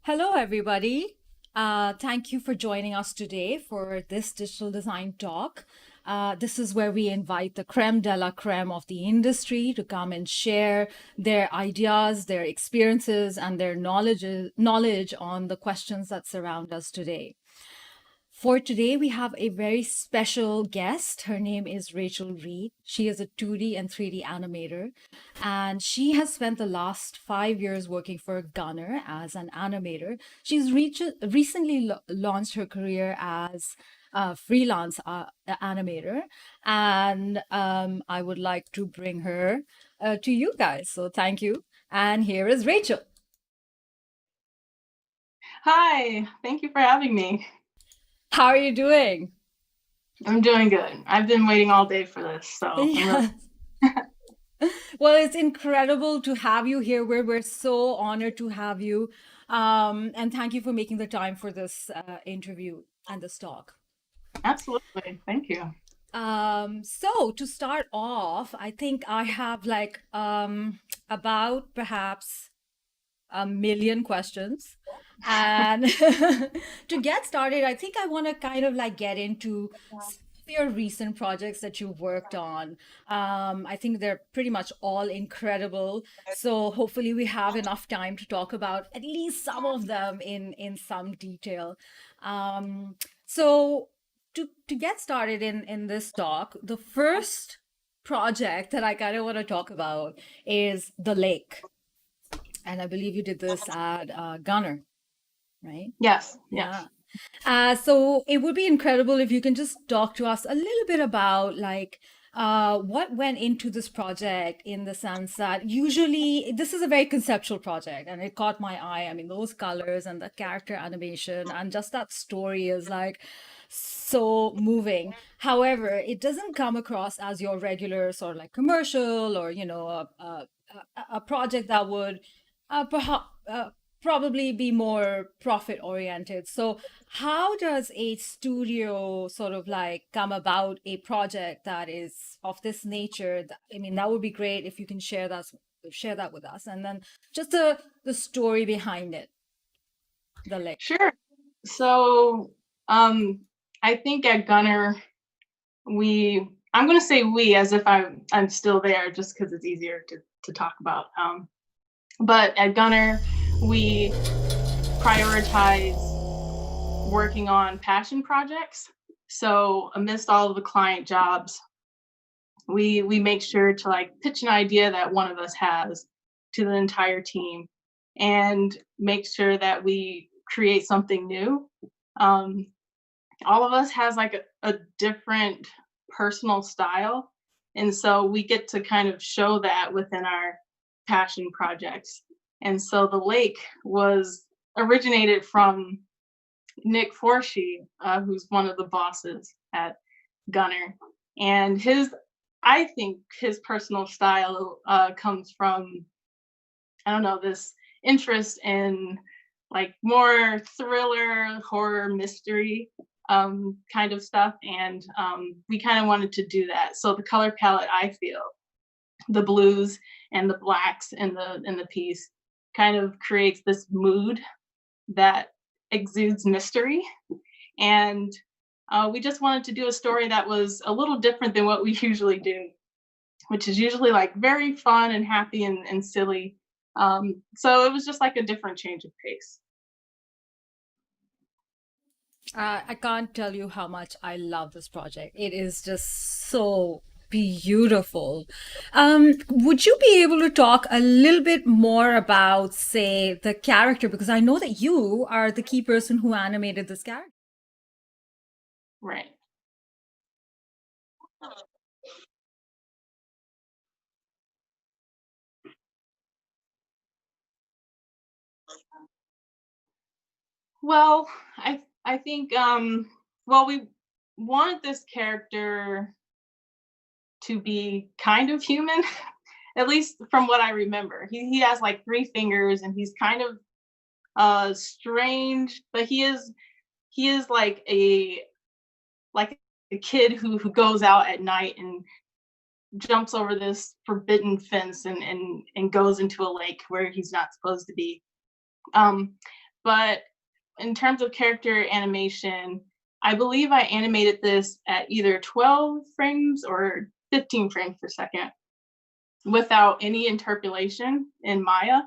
Hello, everybody. Thank you for joining us today for this digital design talk. This is where we invite the creme de la creme of the industry to come and share their ideas, their experiences, and their knowledge on the questions that surround us today. For today, we have a very special guest. Her name is Reid. She is a 2D and 3D animator, and she has spent the last 5 years working for Gunner as an animator. She's recently launched her career as a freelance animator, and I would like to bring her to you guys. So thank you. And here is Rachel. Hi, thank you for having me. How are you doing? I'm doing good. I've been waiting all day for this, so I'm really Yeah. Well, it's incredible to have you here. We're so honored to have you. And thank you for making the time for this interview and this talk. absolutely. Thank you. So to start off, I think I have like about perhaps a million questions. And to get started, I think I want to kind of like get into some of your recent projects that you've worked on. I think they're pretty much all incredible. So hopefully we have enough time to talk about at least some of them in some detail. So to get started in this talk, the first project that I kind of want to talk about is the lake. And I believe you did this at Gunner, right? Yes, yes. Yeah. So it would be incredible if you can just talk to us a little bit about like what went into this project in the sense that usually this is a very conceptual project and it caught my eye. I mean, those colors and the character animation and just that story is like so moving. However, it doesn't come across as your regular sort of like commercial or, a project that would perhaps probably be more profit oriented. So how does a studio sort of like come about a project that is of this nature? I mean, that would be great if you can share that with us. And then just the story behind it, the lake. Sure. So, I think at Gunner, I'm going to say we as if I'm still there just because it's easier to talk about. But at Gunner, we prioritize working on passion projects. So, amidst all of the client jobs, we make sure to like pitch an idea that one of us has to the entire team and make sure that we create something new. um, all of us has like a different personal style, and so we get to kind of show that within our passion projects. And so the lake was originated from Nick Forshee, who's one of the bosses at Gunner, and I think his personal style comes from, I don't know, this interest in like more thriller, horror, mystery kind of stuff, and we kind of wanted to do that. So the color palette, I feel, the blues and the blacks in the piece, kind of creates this mood that exudes mystery, and we just wanted to do a story that was a little different than what we usually do, which is usually like very fun and happy and silly. So it was just like a different change of pace. I can't tell you how much I love this project. It is just so beautiful. Would you be able to talk a little bit more about, say, the character? Because I know that you are the key person who animated this character. Right. Well, I think well, we wanted this character to be kind of human, at least from what I remember. He has like three fingers and he's kind of strange, but he is like a kid who goes out at night and jumps over this forbidden fence and goes into a lake where he's not supposed to be. Um, but in terms of character animation, I believe I animated this at either 12 frames or 15 frames per second without any interpolation in Maya.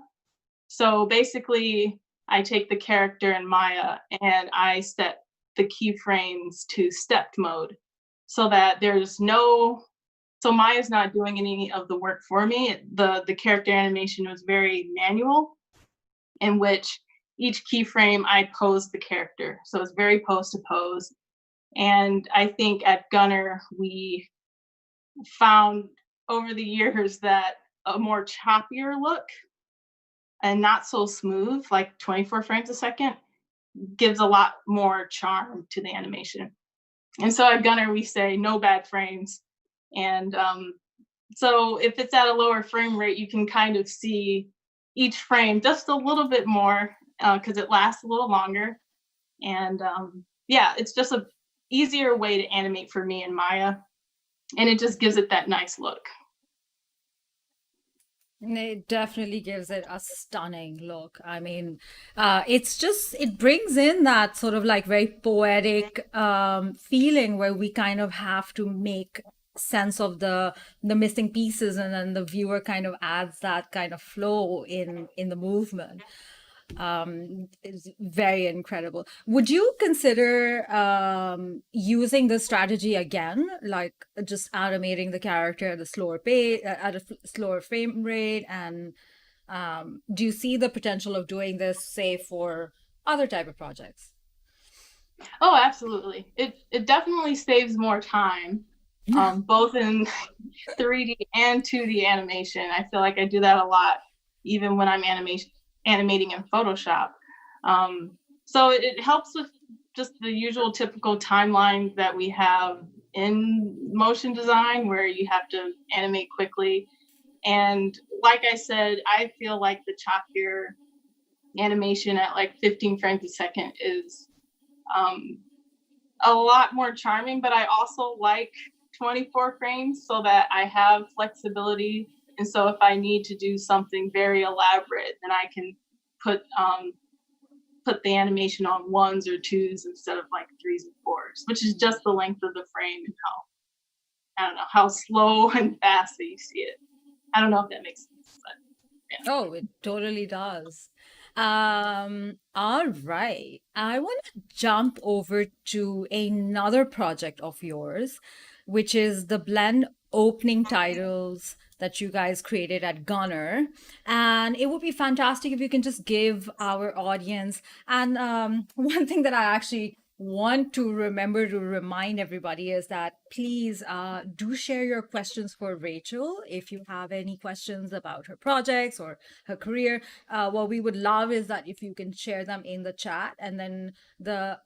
So basically, I take the character in Maya and I set the keyframes to stepped mode so that there's no so Maya's not doing any of the work for me. The character animation was very manual, in which each keyframe I pose the character. So it's very pose to pose. And I think at Gunner we found over the years that a more choppier look and not so smooth, like 24 frames a second, gives a lot more charm to the animation. And so at Gunner, we say no bad frames. And so if it's at a lower frame rate, you can kind of see each frame just a little bit more because it lasts a little longer. And yeah, it's just a easier way to animate for me in Maya. And it just gives it that nice look. It definitely gives it a stunning look. I mean, it's just, it brings in that sort of like very poetic feeling where we kind of have to make sense of the missing pieces, and then the viewer kind of adds that kind of flow in the movement. Is very incredible. Would you consider using this strategy again, like just animating the character at a slower pace, at a slower frame rate? And do you see the potential of doing this, say, for other type of projects? Oh, absolutely. It definitely saves more time, both in 3D and 2D animation. I feel like I do that a lot, even when I'm animating in Photoshop. So it helps with just the usual typical timeline that we have in motion design, where you have to animate quickly. And like I said, I feel like the choppier animation at like 15 frames a second is um, a lot more charming, but I also like 24 frames so that I have flexibility. And so if I need to do something very elaborate, then I can put put the animation on ones or twos instead of like threes and fours, which is just the length of the frame and how I don't know how slow and fast that you see it. I don't know if that makes sense, but yeah. Oh, it totally does. All right. I want to jump over to another project of yours, which is the blend opening titles that you guys created at Gunner. And it would be fantastic if you can just give our audience. And one thing that I actually want to remember to remind everybody is that please do share your questions for Rachel if you have any questions about her projects or her career. What we would love is that if you can share them in the chat, and then the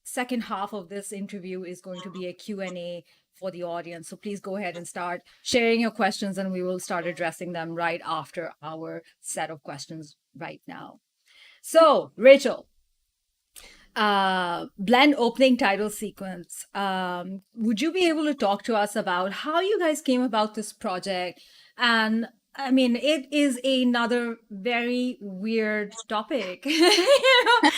second half of this interview is going to be a Q&A for the audience. So please go ahead and start sharing your questions, and we will start addressing them right after our set of questions right now. So, Rachel, blend opening title sequence. Would you be able to talk to us about how you guys came about this project? And I mean, it is another very weird topic. You know?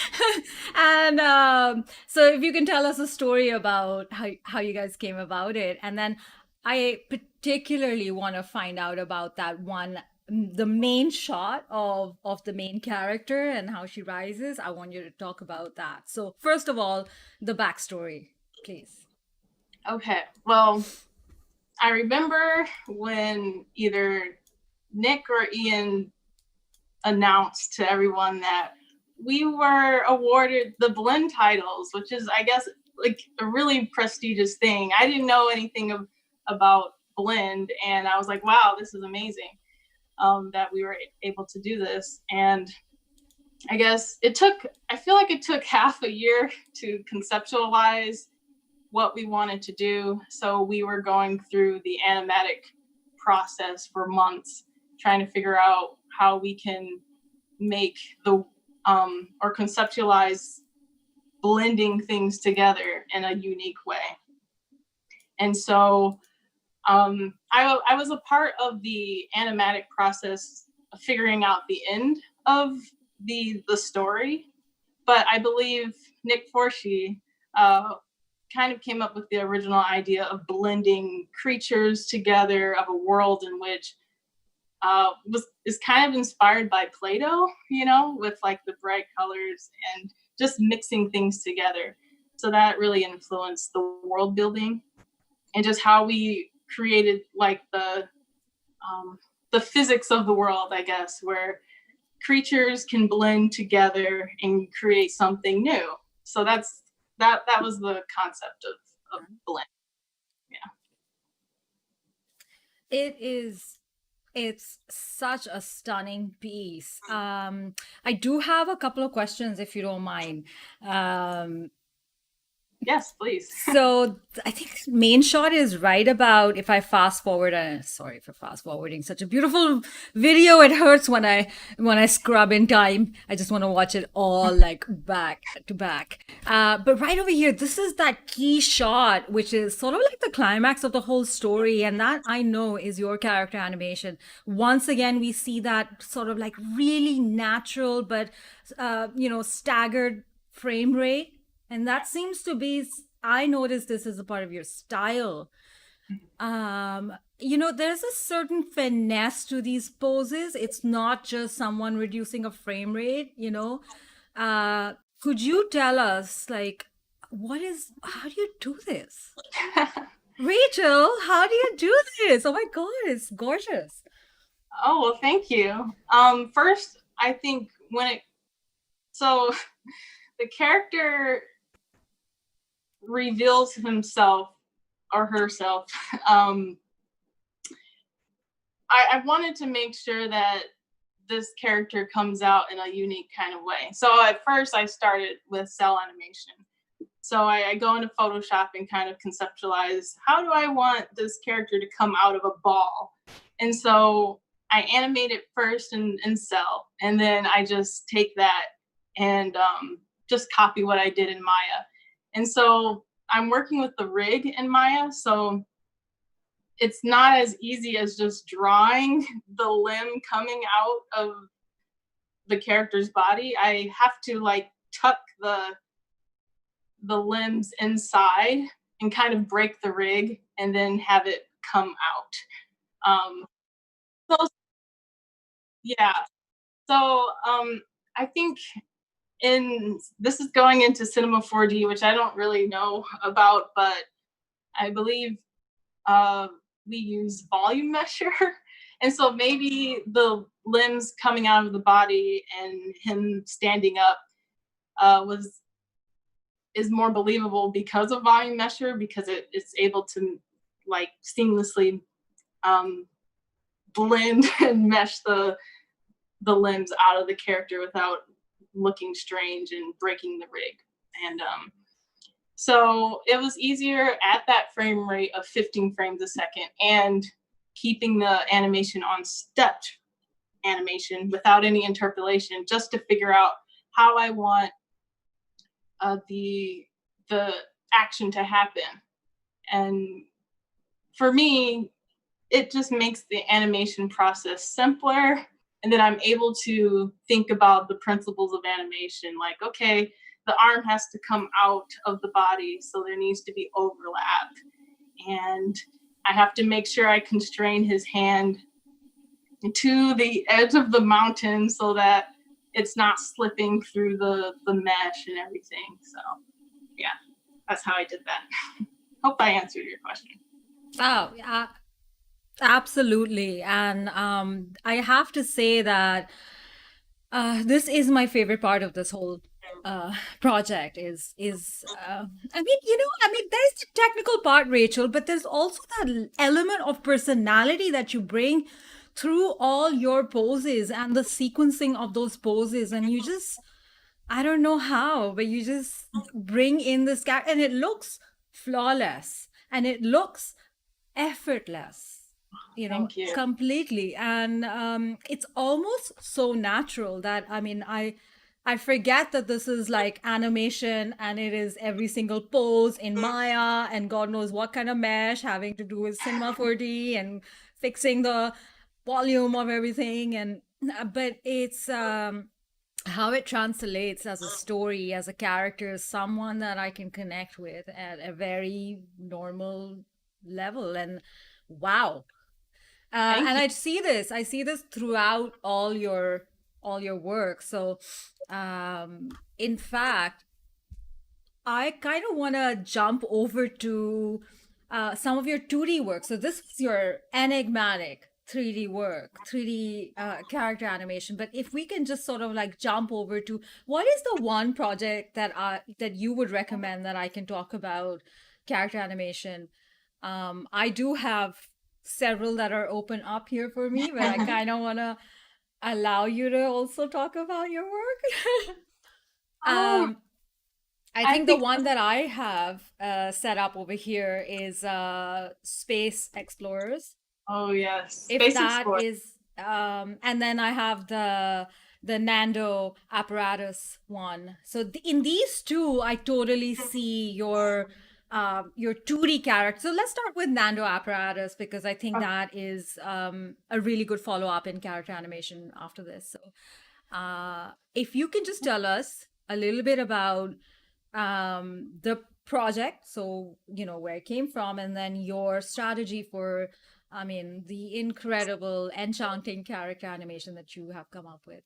And so if you can tell us a story about how you guys came about it. And then I particularly want to find out about that one, the main shot of the main character and how she rises. I want you to talk about that. So first of all, the backstory, please. Okay. Well, I remember when either Nick or Ian announced to everyone that we were awarded the Blend titles, which is, I guess, like a really prestigious thing. I didn't know anything about Blend, and I was like, wow, this is amazing that we were able to do this. And I guess I feel like it took half a year to conceptualize what we wanted to do. So we were going through the animatic process for months, trying to figure out how we can make the or conceptualize blending things together in a unique way. And so I was a part of the animatic process of figuring out the end of the story. but I believe Nick Forshee uh, kind of came up with the original idea of blending creatures together of a world in which is kind of inspired by Play-Doh, you know, with like the bright colors and just mixing things together. So that really influenced the world building and just how we created like the physics of the world, I guess, where creatures can blend together and create something new. So that was the concept of blend. Yeah. It is, it's such a stunning piece. I do have a couple of questions if you don't mind. Um, Yes, please. So I think main shot is right about, if I fast forward, sorry for fast forwarding such a beautiful video. It hurts when I scrub in time. I just want to watch it all like back to back. But right over here, this is that key shot, which is sort of like the climax of the whole story, and that I know is your character animation. Once again, we see that sort of like really natural, but staggered frame rate, and that seems to be, I noticed this as a part of your style. There's a certain finesse to these poses. It's not just someone reducing a frame rate, you know. Uh, could you tell us, like, how do you do this? Rachel, how do you do this? Oh my God, it's gorgeous. Oh, well, thank you. First, I think so the character reveals himself or herself. Um, I wanted to make sure that this character comes out in a unique kind of way. So at first I started with cell animation. So I go into Photoshop and kind of conceptualize, how do I want this character to come out of a ball? And so I animate it first in cell, and then I just take that and just copy what I did in Maya. And so I'm working with the rig in Maya, so it's not as easy as just drawing the limb coming out of the character's body. I have to like tuck the limbs inside and kind of break the rig and then have it come out. So yeah. So I think in this is going into Cinema 4D, which I don't really know about, but I believe uh, we use volume measure. And so maybe the limbs coming out of the body and him standing up is more believable because of volume measure, because it's able to like seamlessly um, blend and mesh the limbs out of the character without looking strange and breaking the rig. And so it was easier at that frame rate of 15 frames a second and keeping the animation on stepped animation without any interpolation, just to figure out how I want the action to happen. And for me, it just makes the animation process simpler. And then I'm able to think about the principles of animation, like, okay, the arm has to come out of the body, so there needs to be overlap. And I have to make sure I constrain his hand to the edge of the mountain so that it's not slipping through the mesh and everything. So yeah, that's how I did that. Hope I answered your question. Oh, yeah, absolutely. And I have to say that this is my favorite part of this whole project there's the technical part, Rachel, but there's also that element of personality that you bring through all your poses and the sequencing of those poses, and you just, I don't know how, but you just bring in this guy and it looks flawless and it looks effortless, Thank you. completely. And it's almost so natural that, I forget that this is like animation and it is every single pose in Maya and God knows what kind of mesh having to do with Cinema 4D and fixing the volume of everything. And but how it translates as a story, as a character, someone that I can connect with at a very normal level. And wow. Thank And you. I see this throughout all your work. So, in fact, I kind of want to jump over to some of your 2D work. So this is your enigmatic 3D work, 3D character animation. But if we can just sort of like jump over to what is the one project that you would recommend that I can talk about character animation? I do have several that are open up here for me, but I kind of want to allow you to also talk about your work. Um, um, I I think the think, one that I have set up over here is Space Explorers. oh yes, If Space that Explorer. is, and then I have the Nando apparatus one. So in these two, I totally see your 2D character. So let's start with Nando apparatus because I think Okay. that is a really good follow up in character animation after this. So if you can just tell us a little bit about the project, so you know where it came from, and then your strategy for, I mean, the incredible, enchanting character animation that you have come up with.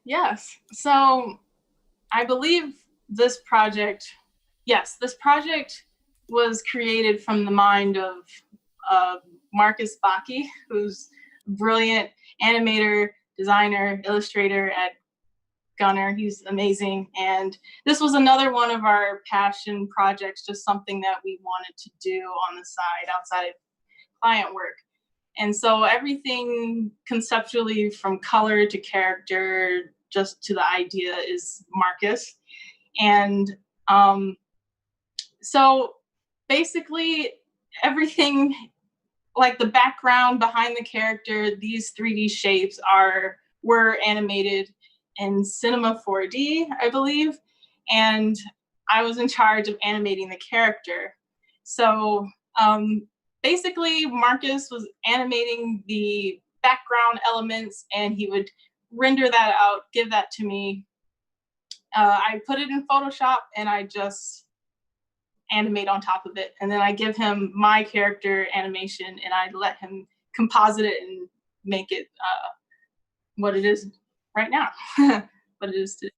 Yes. So I believe this project, yes, this project was created from the mind of uh, Marcus Baki, who's a brilliant animator, designer, illustrator at Gunner. He's amazing. And this was another one of our passion projects, just something that we wanted to do on the side outside of client work. And so everything conceptually from color to character, just to the idea, is Marcus. And um, so basically, everything like the background behind the character, these 3D shapes were animated in Cinema 4D, I believe, and I was in charge of animating the character. So um, basically, Marcus was animating the background elements, and he would render that out, give that to me. I put it in Photoshop, and I just animate on top of it. And then I give him my character animation and I let him composite it and make it what it is right now. What it is today.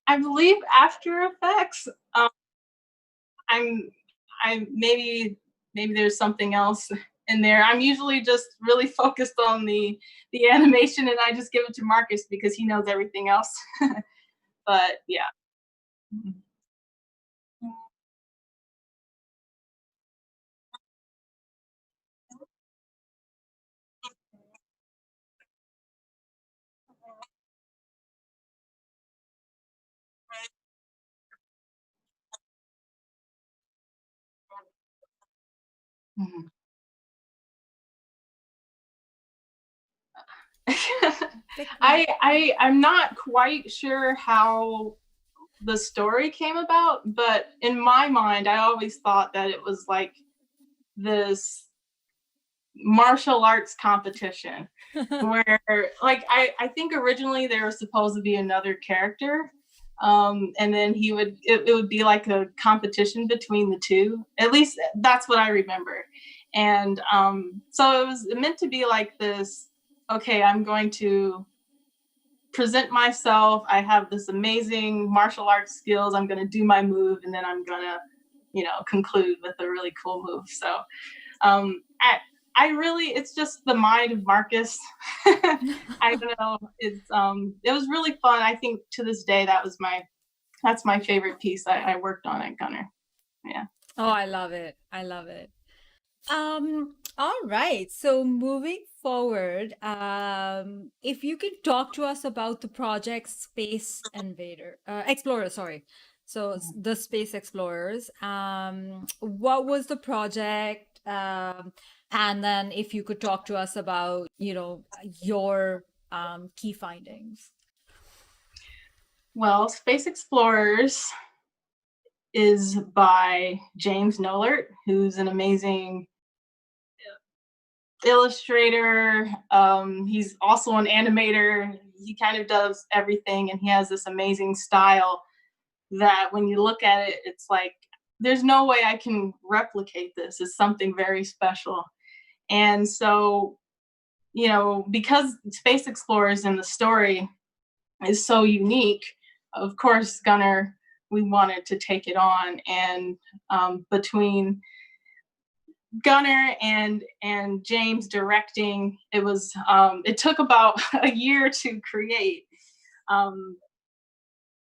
I believe After Effects. I'm I maybe there's something else in there. I'm usually just really focused on the animation and I just give it to Marcus because he knows everything else. But yeah. Mhm. Pick one. I'm not quite sure how the story came about, but in my mind, I always thought that it was like this martial arts competition where like I think originally there was supposed to be another character. And then it would be like a competition between the two. At least that's what I remember. And so it was meant to be like this, okay, I'm going to present myself. I have this amazing martial arts skills. I'm going to do my move and then I'm going to, conclude with a really cool move. So I really, it's just the mind of Marcus. I don't know. It was really fun. I think to this day, that's my favorite piece I worked on at Gunner. Yeah. Oh, I love it. I love it. All right. So moving forward, if you can talk to us about the project Explorer, sorry. So the Space Explorers. What was the project? And then if you could talk to us about, you know, your key findings. Well, Space Explorers is by James Nolert, who's an amazing illustrator. He's also an animator. He kind of does everything, and he has this amazing style that when you look at it, it's like, there's no way I can replicate this. It's something very special. And so, you know, because Space Explorers in the story is so unique, of course, Gunnar, we wanted to take it on. And between Gunnar and James directing, it took about a year to create. Um,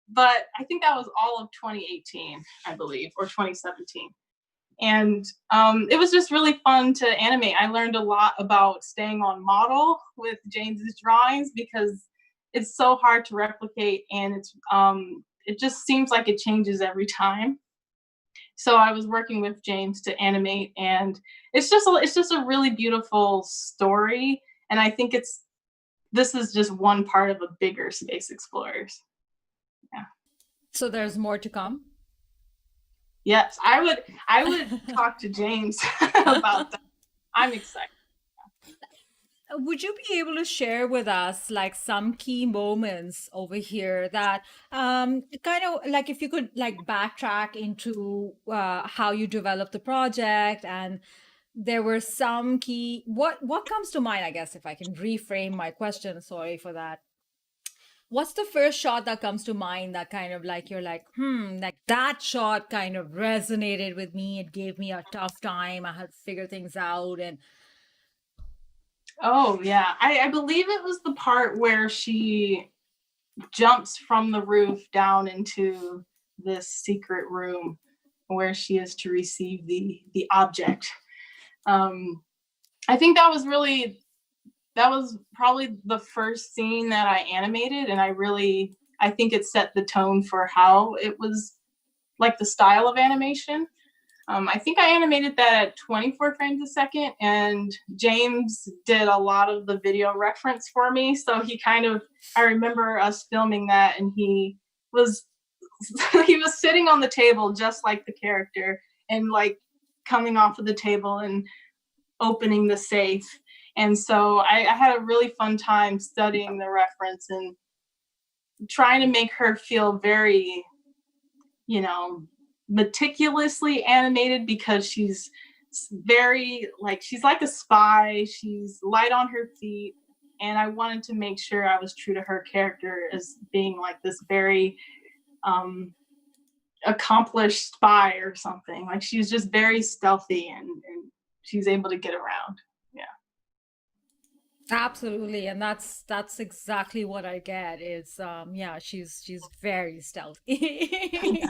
but I think that was all of 2018, I believe, or 2017. And it was just really fun to animate. I learned a lot about staying on model with James's drawings because it's so hard to replicate, and it just seems like it changes every time. So I was working with James to animate, and it's just a really beautiful story. And I think this is just one part of a bigger Space Explorers. Yeah. So there's more to come. Yes, I would talk to James about that. I'm excited. Would you be able to share with us like some key moments over here that kind of like if you could like backtrack into how you developed the project, and there were some key what comes to mind, I guess, if I can reframe my question, sorry for that. What's the first shot that comes to mind that kind of like you're like, like that shot kind of resonated with me. It gave me a tough time. I had to figure things out. And Oh yeah, I believe it was the part where she jumps from the roof down into this secret room where she is to receive the object. Um, I think that was probably the first scene that I animated, and I think it set the tone for how it was, like the style of animation. I think I animated that at 24 frames a second, and James did a lot of the video reference for me. So I remember us filming that, and was, he was sitting on the table just like the character, and like coming off of the table and opening the safe. And so I had a really fun time studying the reference and trying to make her feel very, you know, meticulously animated, because she's she's like a spy. She's light on her feet. And I wanted to make sure I was true to her character as being like this very accomplished spy or something. Like she's just very stealthy, and she's able to get around. Yeah. absolutely, and that's exactly what I get is yeah, she's very stealthy.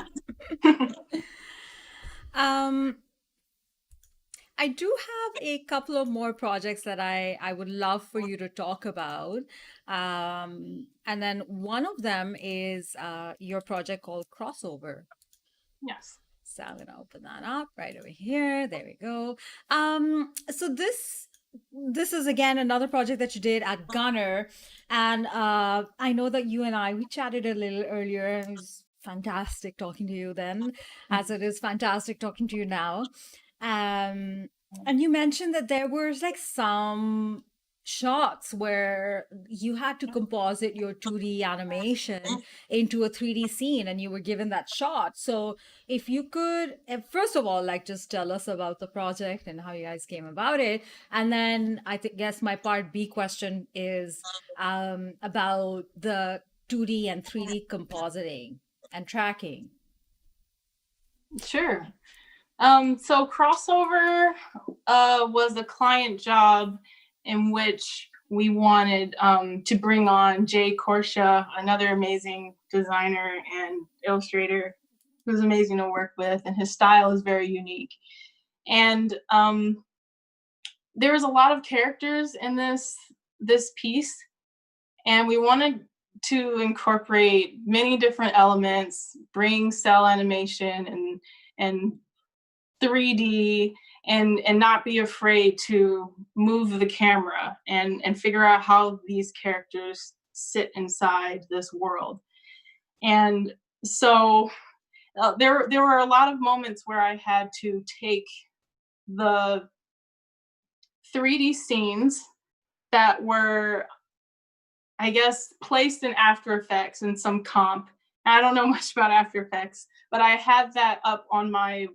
um I do have a couple of more projects that I would love for you to talk about. And then one of them is your project called Crossover. Yes. So I'm gonna open that up right over here. There we go. So this is again another project that you did at Gunner, and I know that you and I we chatted a little earlier, and it was fantastic talking to you then, as it is fantastic talking to you now. Um, and you mentioned that there was like some shots where you had to composite your 2D animation into a 3D scene, and you were given that shot. So if you could, first of all, like just tell us about the project and how you guys came about it. And then guess my part B question is about the 2D and 3D compositing and tracking. Sure. So Crossover was a client job in which we wanted to bring on Jay Korsha, another amazing designer and illustrator who's amazing to work with, and his style is very unique. And there was a lot of characters in this piece, and we wanted to incorporate many different elements, bring cell animation and 3D, and not be afraid to move the camera and figure out how these characters sit inside this world. And so there were a lot of moments where I had to take the 3D scenes that were, I guess, placed in After Effects in some comp. I don't know much about After Effects, but I had that up on my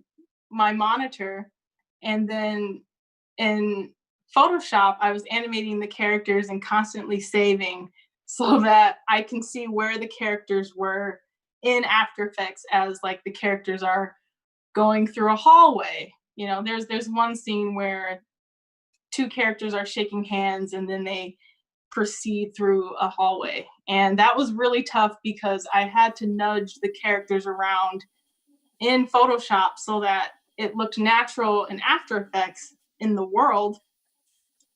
monitor, and then in Photoshop, I was animating the characters and constantly saving so that I can see where the characters were in After Effects as like the characters are going through a hallway. You know, there's one scene where two characters are shaking hands and then they proceed through a hallway. And that was really tough because I had to nudge the characters around in Photoshop so that it looked natural in After Effects in the world.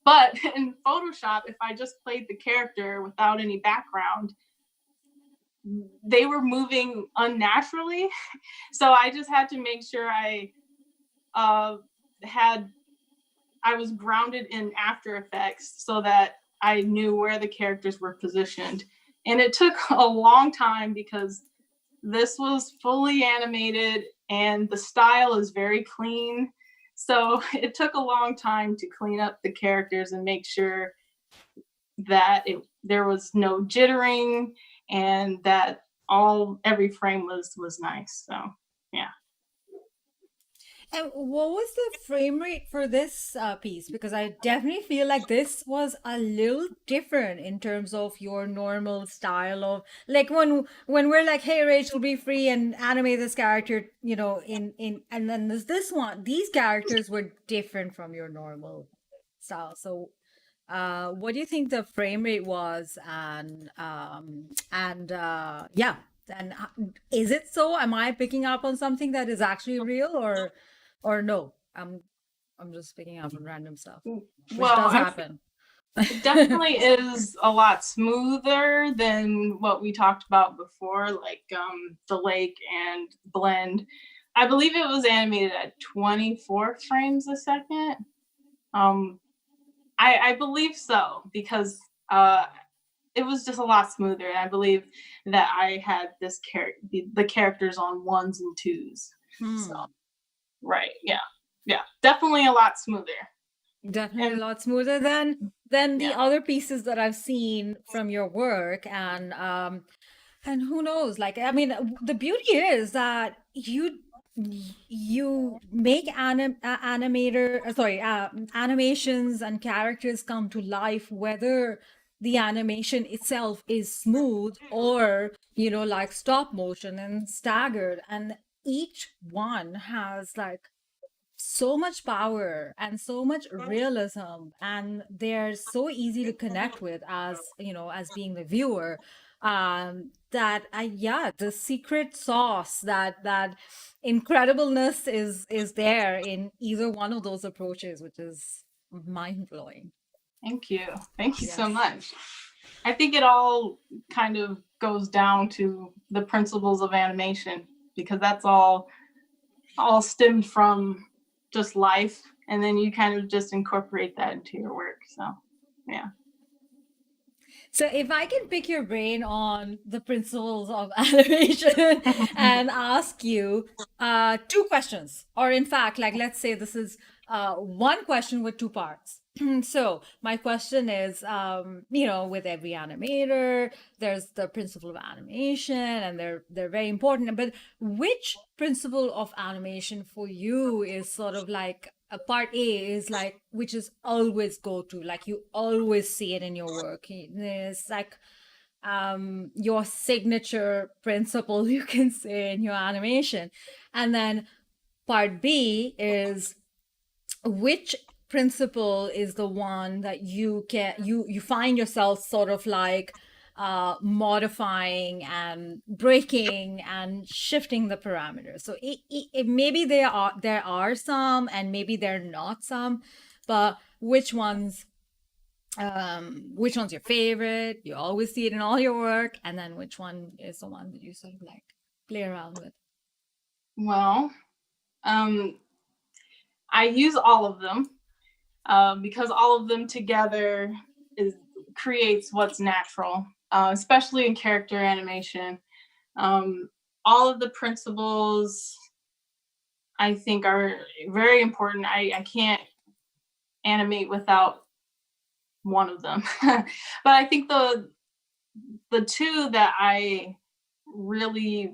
But in Photoshop, if I just played the character without any background, they were moving unnaturally. So I just had to make sure uh, I was grounded in After Effects so that I knew where the characters were positioned. And it took a long time because this was fully animated and the style is very clean. So it took a long time to clean up the characters and make sure that there was no jittering and that every frame was nice. So yeah. And what was the frame rate for this piece? Because I definitely feel like this was a little different in terms of your normal style of like when we're like, hey, Rachel, be free and animate this character, you know, in and then there's this one. These characters were different from your normal style. So what do you think the frame rate was? And yeah, and is it so? Am I picking up on something that is actually real, or no? I'm just picking up on random stuff, which Well, does happen. it definitely is a lot smoother than what we talked about before, like the lake and blend. I believe it was animated at 24 frames a second. Um, I believe so because it was just a lot smoother, and I believe that I had the characters on ones and twos. So Hmm. right, yeah, yeah, definitely a lot smoother. Definitely a And lot smoother than the yeah, other pieces that I've seen from your work, and who knows? Like, I mean, the beauty is that you make animations and characters come to life, whether the animation itself is smooth or, you know, like stop motion and staggered, and each one has like so much power and so much realism, and they're so easy to connect with, as you know, as being the viewer, that I yeah, the secret sauce, that incredibleness is there in either one of those approaches, which is mind-blowing. thank you so Yes. much. I think it all kind of goes down to the principles of animation because that's all stemmed from just life, and then you kind of just incorporate that into your work. So yeah. So if I can pick your brain on the principles of animation and ask you two questions, or in fact, like let's say this is one question with two parts. So my question is, you know, with every animator, there's the principle of animation, and they're very important. But which principle of animation for you is sort of like a part A is like, which is always go to, like you always see it in your work. It's like your signature principle, you can say, in your animation. And then part B is which principle is the one that you find yourself sort of like modifying and breaking and shifting the parameters. So maybe there are some, and maybe there are not some, but which one's your favorite? You always see it in all your work, and then which one is the one that you sort of like play around with? Well, um, I use all of them because all of them together creates what's natural, especially in character animation. Um, all of the principles I think are very important. I can't animate without one of them. But I think the two that I really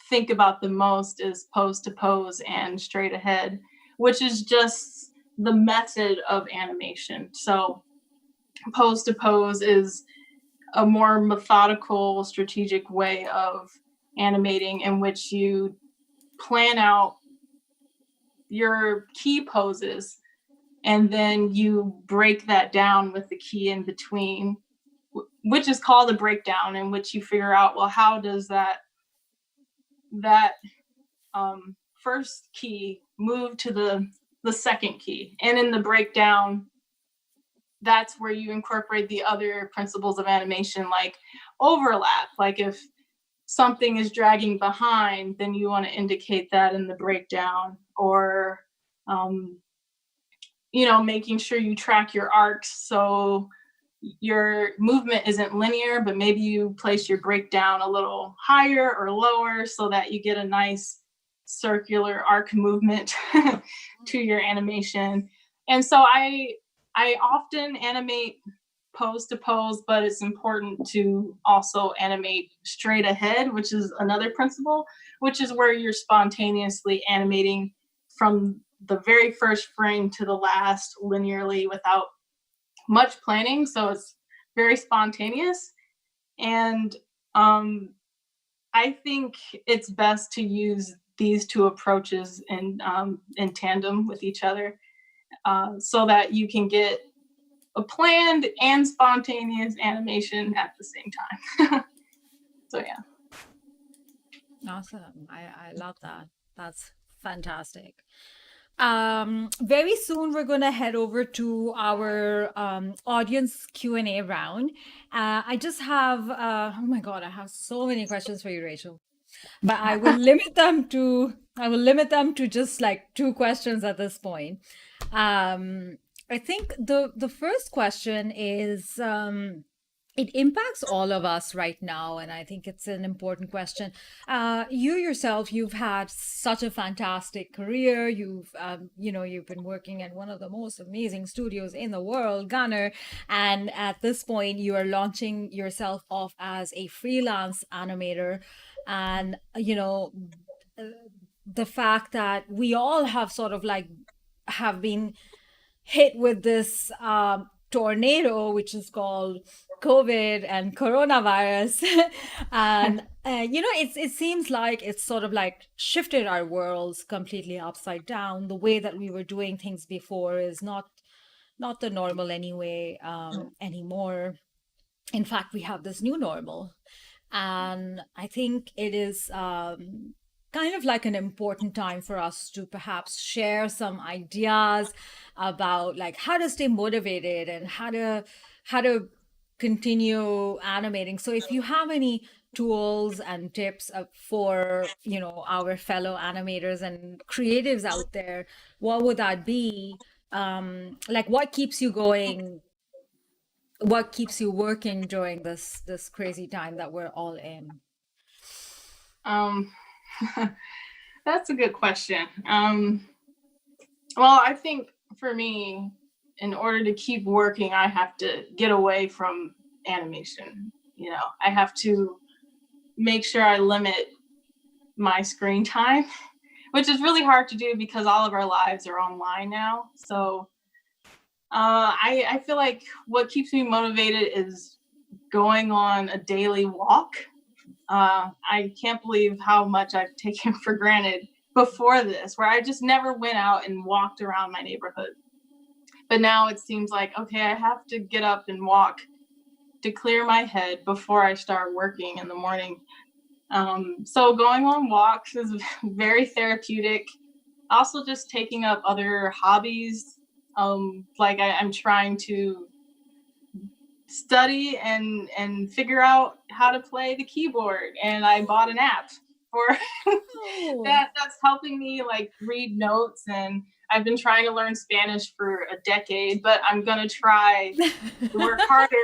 think about the most is pose to pose and straight ahead, which is just the method of animation. So pose to pose is a more methodical, strategic way of animating in which you plan out your key poses and then you break that down with the key in between, which is called a breakdown, in which you figure out, well, how does that first key move to the second key? And in the breakdown, that's where you incorporate the other principles of animation, like overlap. Like if something is dragging behind, then you want to indicate that in the breakdown, or making sure you track your arcs so your movement isn't linear, but maybe you place your breakdown a little higher or lower so that you get a nice circular arc movement to your animation. And so I often animate pose to pose, but it's important to also animate straight ahead, which is another principle, which is where you're spontaneously animating from the very first frame to the last linearly without much planning. So it's very spontaneous. And I think it's best to use these two approaches in tandem with each other, so that you can get a planned and spontaneous animation at the same time. So yeah. Awesome. I love that. That's fantastic. Very soon we're going to head over to our audience Q&A round. I just have, oh my God, I have so many questions for you, Rachel. But I will limit them to just like two questions at this point. I think the first question is, it impacts all of us right now, and I think it's an important question. You yourself, you've had such a fantastic career. You've been working at one of the most amazing studios in the world, Gunner, and at this point, you are launching yourself off as a freelance animator. And the fact that we all have sort of like have been hit with this tornado, which is called COVID and coronavirus. And, it seems like it's sort of like shifted our worlds completely upside down. The way that we were doing things before is not the normal anyway, anymore. In fact, we have this new normal. And I think it is kind of like an important time for us to perhaps share some ideas about like how to stay motivated and how to continue animating. So if you have any tools and tips for our fellow animators and creatives out there, what would that be? Like what keeps you going, what keeps you working during this crazy time that we're all in? Um, that's a good question. Well, I think for me, in order to keep working, I have to get away from animation. I have to make sure I limit my screen time, which is really hard to do because all of our lives are online now. So I feel like what keeps me motivated is going on a daily walk. I can't believe how much I've taken for granted before this, where I just never went out and walked around my neighborhood. But now it seems like, okay, I have to get up and walk to clear my head before I start working in the morning. So going on walks is very therapeutic. Also, just taking up other hobbies. Like I'm trying to study and figure out how to play the keyboard, and I bought an app for Oh. that's helping me like read notes. And I've been trying to learn Spanish for a decade, but I'm gonna try to work harder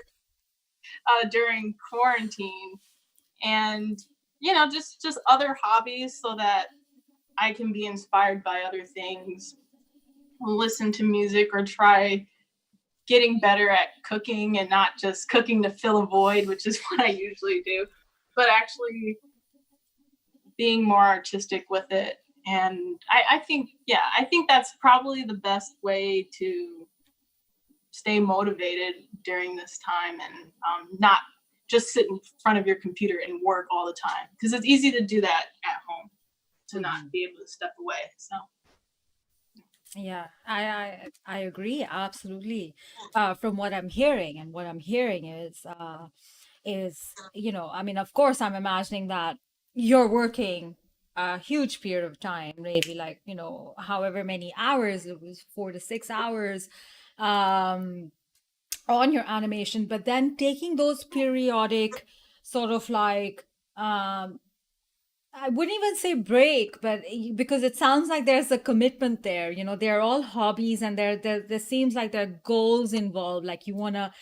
during quarantine. And just other hobbies so that I can be inspired by other things. listen to music or try getting better at cooking and not just cooking to fill a void, which is what I usually do, but actually being more artistic with it. And I think, yeah, I think that's probably the best way to stay motivated during this time and not just sit in front of your computer and work all the time, because it's easy to do that at home, to not be able to step away. So Yeah, I agree absolutely. From what I'm hearing, and what I'm hearing is, I mean, of course, I'm imagining that you're working a huge period of time, maybe like, however many hours, it was 4 to 6 hours, um, on your animation, but then taking those periodic sort of like, I wouldn't even say break, but because it sounds like there's a commitment there. They're all hobbies, and there seems like there are goals involved. Like you want to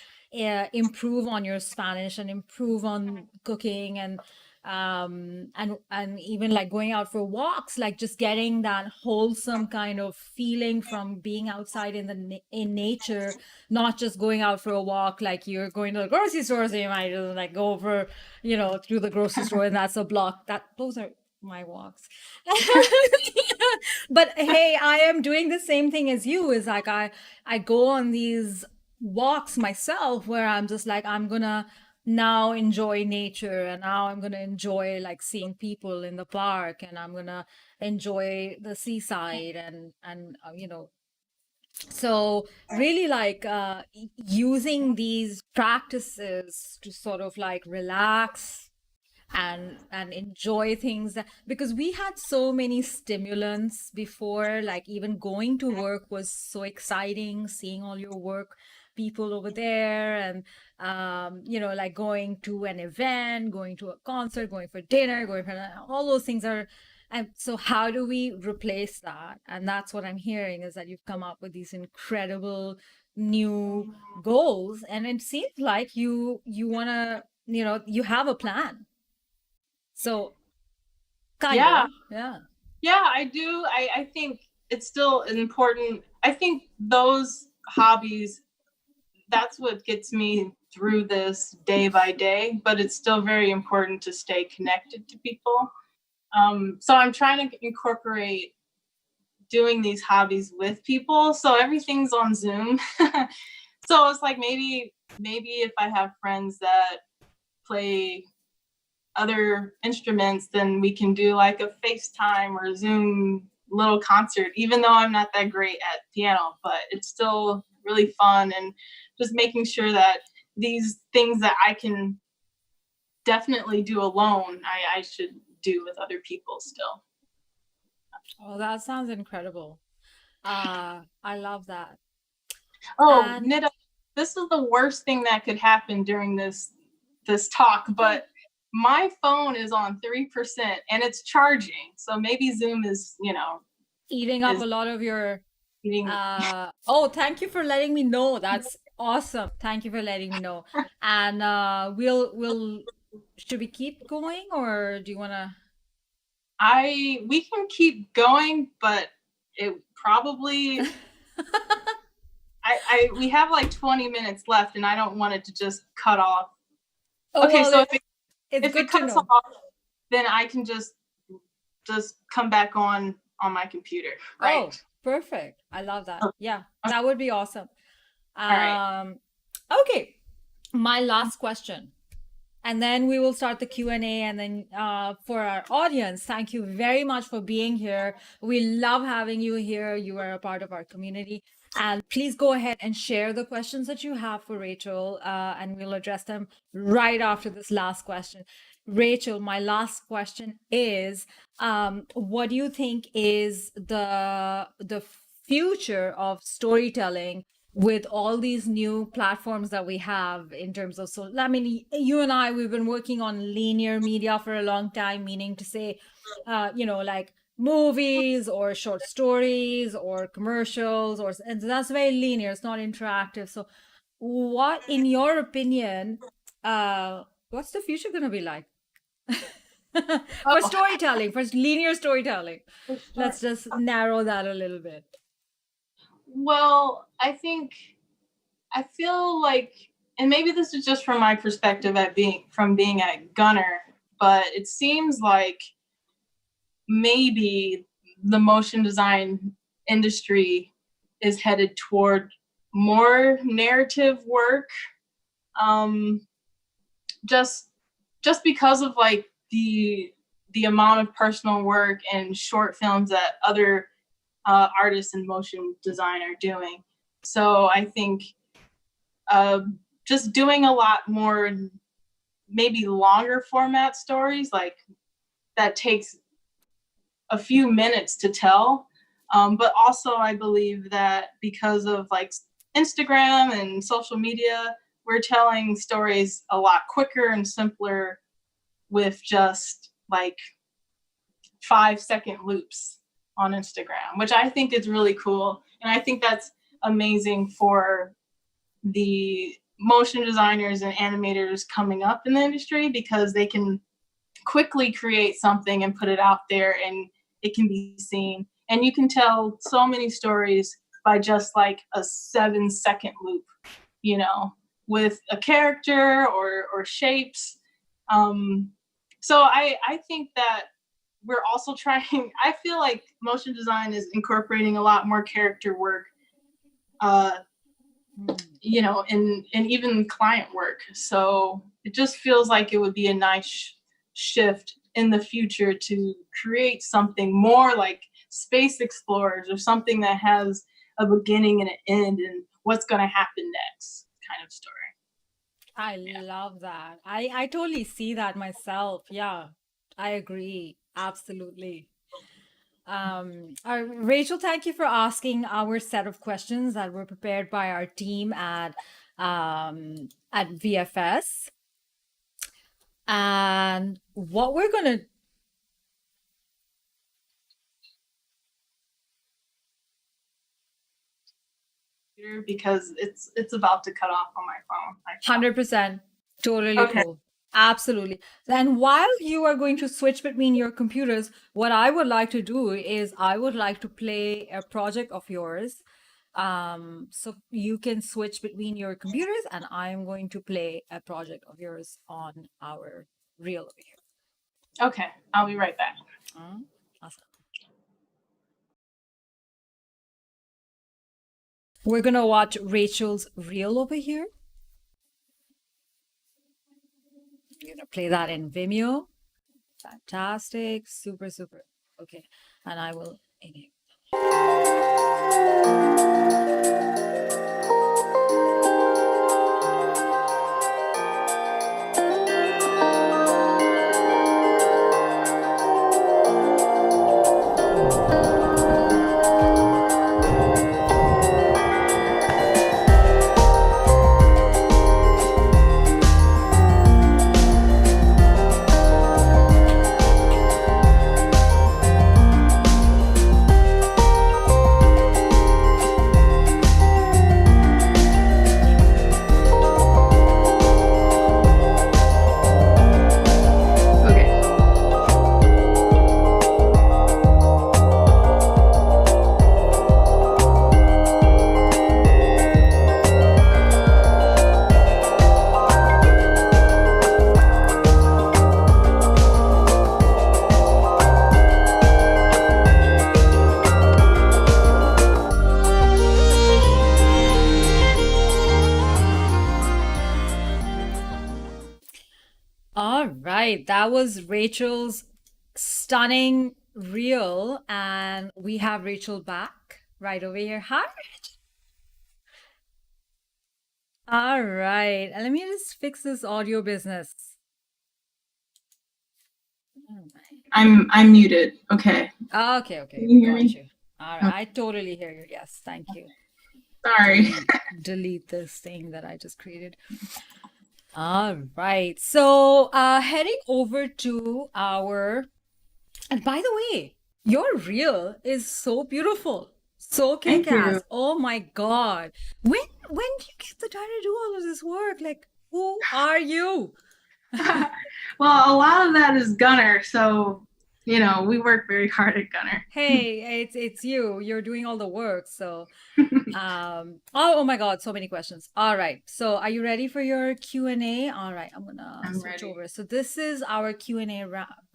improve on your Spanish and improve on cooking, and even like going out for walks, like just getting that wholesome kind of feeling from being outside in nature, not just going out for a walk like you're going to the grocery store, so you might just like go over, through the grocery store, and that's a block. Those are my walks. But hey, I am doing the same thing as you. Is like I go on these walks myself, where I'm just like, I'm gonna now enjoy nature, and now I'm gonna enjoy like seeing people in the park, and I'm gonna enjoy the seaside, and so really like using these practices to sort of like relax and enjoy things, because we had so many stimulants before. Like even going to work was so exciting, seeing all your work people over there, and like going to an event, going to a concert, going for dinner, going for all those things are. And so how do we replace that? And that's what I'm hearing, is that you've come up with these incredible new goals, and it seems like you want to, you have a plan. So kind yeah, of, yeah. yeah, I do. I think it's still important. I think those hobbies, that's what gets me through this day by day, but it's still very important to stay connected to people. So I'm trying to incorporate doing these hobbies with people. So everything's on Zoom. So it's like maybe if I have friends that play other instruments, then we can do like a FaceTime or Zoom little concert, even though I'm not that great at piano, but it's still really fun. And just making sure that these things that I can definitely do alone, I should do with other people still. Oh, that sounds incredible. I love that. Oh, And Nida, this is the worst thing that could happen during this talk, but my phone is on 3% and it's charging. So maybe Zoom is, eating up is a lot of your eating. oh, thank you for letting me know. That's awesome. Thank you for letting me know. And we'll should we keep going, or do you wanna? We can keep going, but it probably we have like 20 minutes left and I don't want it to just cut off. Oh Okay, well, so it's if it good to cuts know. off, then I can just come back on my computer, Oh, right? perfect. I love that. Oh, Yeah, okay. that would be awesome. All right. Um, okay. My last question, and then we will start the Q&A. And then for our audience, thank you very much for being here. We love having you here. You are a part of our community. And please go ahead and share the questions that you have for Rachel, and we'll address them right after this last question. Rachel, my last question is, what do you think is the future of storytelling with all these new platforms that we have in terms of, so I mean, you and I, we've been working on linear media for a long time, meaning to say, like movies or short stories or commercials, and that's very linear, it's not interactive. So what, in your opinion, what's the future going to be like for Oh, storytelling, for linear storytelling? for Let's sure. just narrow that a little bit. Well, I feel like, and maybe this is just from my perspective at being at Gunner, but it seems like maybe the motion design industry is headed toward more narrative work, um, just because of like the amount of personal work and short films that other artists in motion design are doing. So I think uh, just doing a lot more, maybe longer format stories, like that takes a few minutes to tell. But also, I believe that because of like Instagram and social media, we're telling stories a lot quicker and simpler with just like 5-second loops on Instagram, which I think is really cool. And I think that's amazing for the motion designers and animators coming up in the industry, because they can quickly create something and put it out there and it can be seen. And you can tell so many stories by just like a 7-second loop, you know, with a character or shapes. So I think that we're also trying, I feel like motion design is incorporating a lot more character work, uh, you know, and even client work. So it just feels like it would be a nice shift in the future to create something more like Space Explorers, or something that has a beginning and an end and what's going to happen next kind of story. I love that. I totally see that myself. Yeah, I agree. Absolutely. Rachel, thank you for asking our set of questions that were prepared by our team at VFS. And what we're gonna Because it's about to cut off on my phone. 100% totally Okay. cool. Absolutely. And while you are going to switch between your computers, what I would like to do is I would like to play a project of yours. So you can switch between your computers, and I'm going to play a project of yours on our reel over here. Okay, I'll be right back. Awesome. We're gonna watch Rachel's reel over here. I'm gonna play that in Vimeo. Fantastic. Super, super. Okay. And I will enable. All right, that was Rachel's stunning reel, and we have Rachel back right over here. Hi, Rachel. All right, and let me just fix this audio business. I'm muted. Okay. Okay, Can you hear got me? you. All right, I totally hear you. Yes, thank you. Sorry. Delete this thing that I just created. All right, so heading over to our, and by the way, your reel is so beautiful, so Thank kick-ass. you. Oh my God. When do you get the time to do all of this work? Like, who are you? Well, a lot of that is Gunner, so we work very hard at Gunner. Hey, it's you. You're doing all the work. So, oh my God, so many questions. All right. So, are you ready for your Q&A? All right, I'm gonna I'm switch ready. over. So, this is our Q&A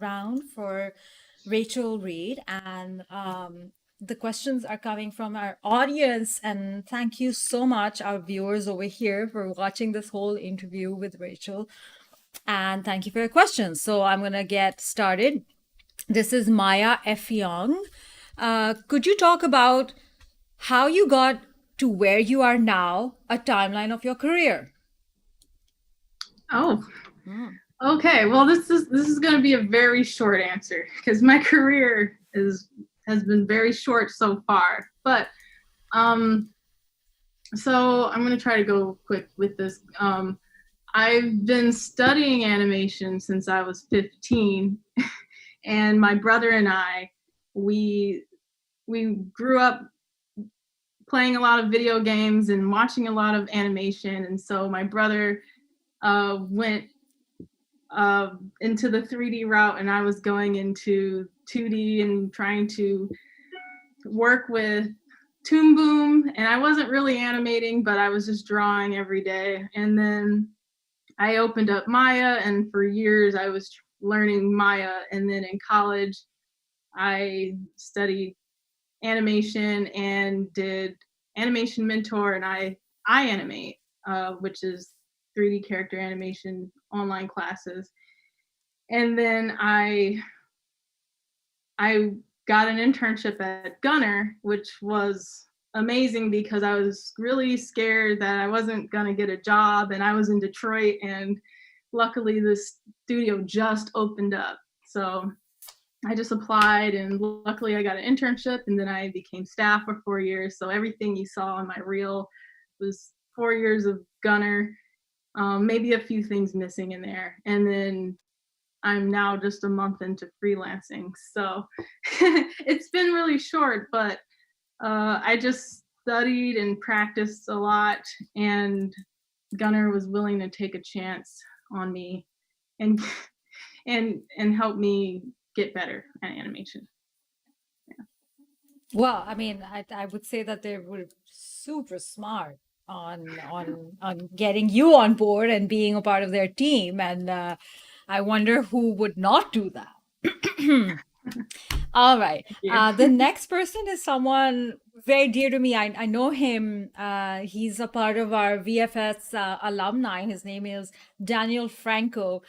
round for Rachel Reid, and the questions are coming from our audience. And thank you so much, our viewers over here, for watching this whole interview with Rachel. And thank you for your questions. So, I'm gonna get started. This is Maya F. Young. Could you talk about how you got to where you are now, a timeline of your career? Oh, Mm. okay. Well, this is going to be a very short answer because my career has been very short so far. But um, so I'm going to try to go quick with this. I've been studying animation since I was 15, and my brother and I, we we grew up playing a lot of video games and watching a lot of animation, and so my brother went into the 3D route, and I was going into 2D and trying to work with Toon Boom. And I wasn't really animating, but I was just drawing every day. And then I opened up Maya, and for years I was learning Maya. And then in college, I studied animation and did Animation Mentor, and I animate, which is 3D character animation online classes. And then I got an internship at Gunner, which was amazing because I was really scared that I wasn't going to get a job, and I was in Detroit, and luckily this studio just opened up. So I just applied, and luckily I got an internship, and then I became staff for 4 years. So everything you saw on my reel was 4 years of Gunner, maybe a few things missing in there. And then I'm now just a month into freelancing. So it's been really short, but I just studied and practiced a lot, and Gunner was willing to take a chance on me and and help me get better at animation. Well, I mean, I would say that they were super smart on getting you on board and being a part of their team, and I wonder who would not do that. All right. Yeah. The next person is someone very dear to me. I know him. He's a part of our VFS alumni. His name is Daniel Franco.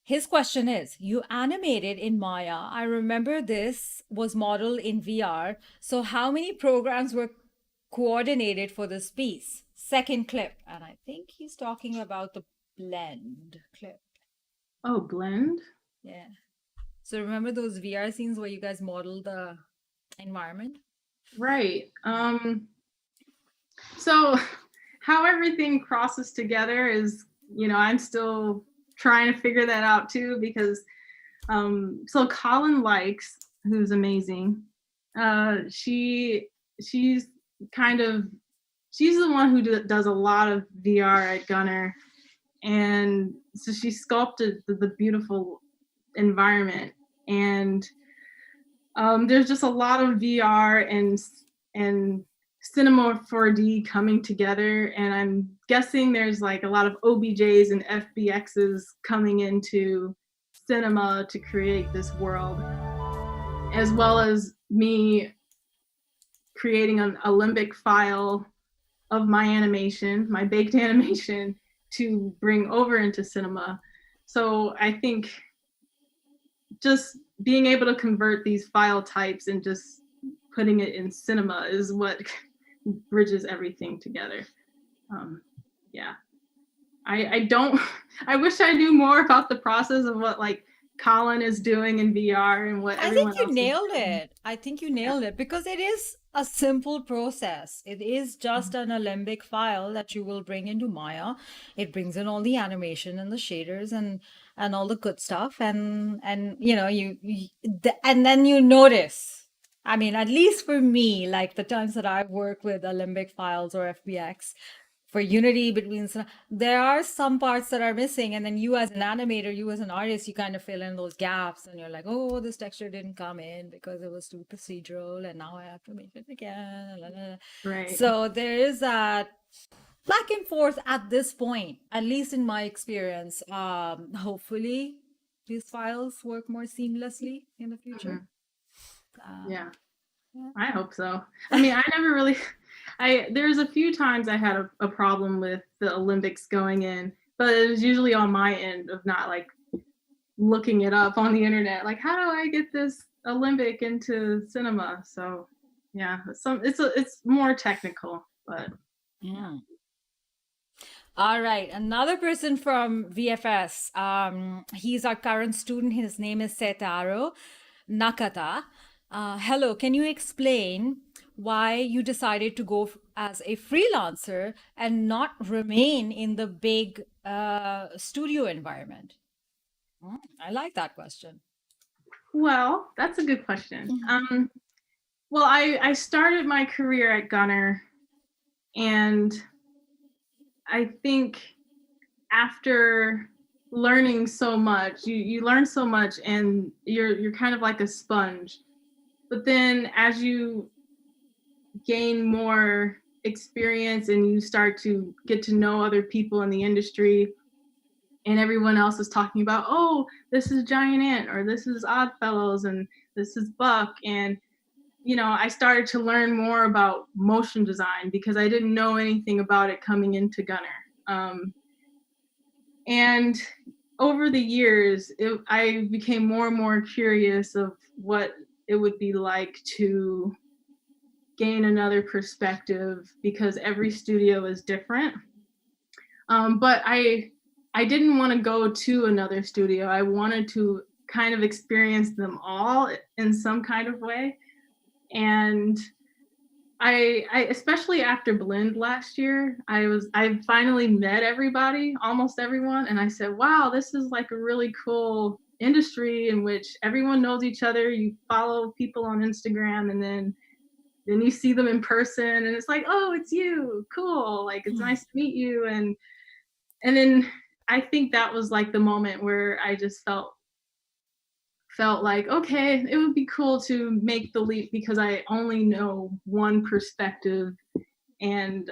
His question is, you animated in Maya. I remember this was modeled in VR. So how many programs were coordinated for this piece? Second clip. And I think he's talking about the blend clip. Oh, blend. Yeah. So remember those VR scenes where you guys model the environment? Right. So how everything crosses together is, I'm still trying to figure that out too, because so Colin Likes, who's amazing, she's kind of she's the one who does a lot of VR at Gunner, and so she sculpted the beautiful environment. And there's just a lot of VR and Cinema 4D coming together, and I'm guessing there's like a lot of OBJs and FBXs coming into cinema to create this world, as well as me creating an Alembic file of my animation, my baked animation, to bring over into cinema. So I think just being able to convert these file types and just putting it in cinema is what bridges everything together. Yeah, I don't. I wish I knew more about the process of what like Colin is doing in VR and what I think everyone you else is nailed doing. it. I think you nailed it because it is a simple process. It is just Yeah. an Alembic file that you will bring into Maya. It brings in all the animation and the shaders and all the good stuff, and and then you notice. I mean, at least for me, like the times that I've worked with Alembic files or FBX, for unity between there are some parts that are missing, and then you as an animator, you as an artist, you kind of fill in those gaps, and you're like, oh, this texture didn't come in because it was too procedural, and now I have to make it again. La, la, la. Right. So there is that back and forth at this point, at least in my experience. Hopefully these files work more seamlessly in the future. Yeah, Yeah. I hope so. I mean, I never really, there's a few times I had a problem with the Olympics going in, but it was usually on my end of not like looking it up on the internet. Like, how do I get this Olympic into cinema? So yeah, it's more technical, but Yeah. All right, another person from VFS. He's our current student. His name is Setaro Nakata. Hello, can you explain why you decided to go as a freelancer and not remain in the big studio environment? I like that question. well, that's a good question. Well, I started my career at Gunner, and I think after learning so much, you learn so much, and you're kind of like a sponge. But then as you gain more experience and you start to get to know other people in the industry, and everyone else is talking about, oh, this is Giant Ant, or this is Oddfellows, and this is Buck, and I started to learn more about motion design because I didn't know anything about it coming into Gunner. And over the years, I became more and more curious of what it would be like to gain another perspective because every studio is different. But I didn't want to go to another studio. I wanted to kind of experience them all in some kind of way. And I especially after Blend last year, I finally met everybody, almost everyone, and I said, wow, this is like a really cool industry in which everyone knows each other. You follow people on Instagram, and then you see them in person, and it's like, oh, it's you, cool, like it's nice to meet you. And then I think that was like the moment where I just felt like, okay, it would be cool to make the leap because I only know one perspective. And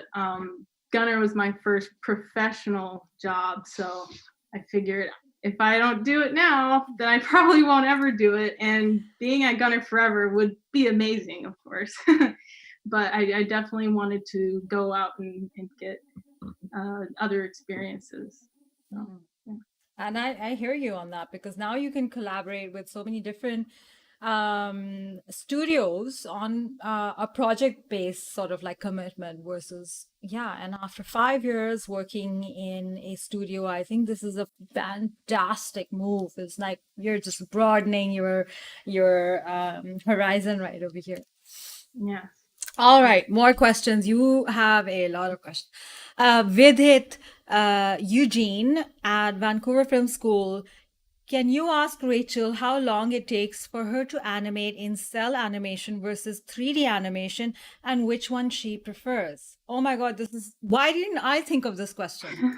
Gunner was my first professional job. So I figured if I don't do it now, then I probably won't ever do it. And being at Gunner forever would be amazing, of course. But I definitely wanted to go out and get other experiences. So, yeah. And I hear you on that, because now you can collaborate with so many different studios on a project-based sort of like commitment versus, yeah. And after 5 years working in a studio, I think this is a fantastic move. It's like you're just broadening your horizon right over here. Yeah. All right, more questions. You have a lot of questions. Vidhit Eugene at Vancouver Film School. Can you ask Rachel how long it takes for her to animate in cell animation versus 3D animation, and which one she prefers? Oh my God, why didn't I think of this question?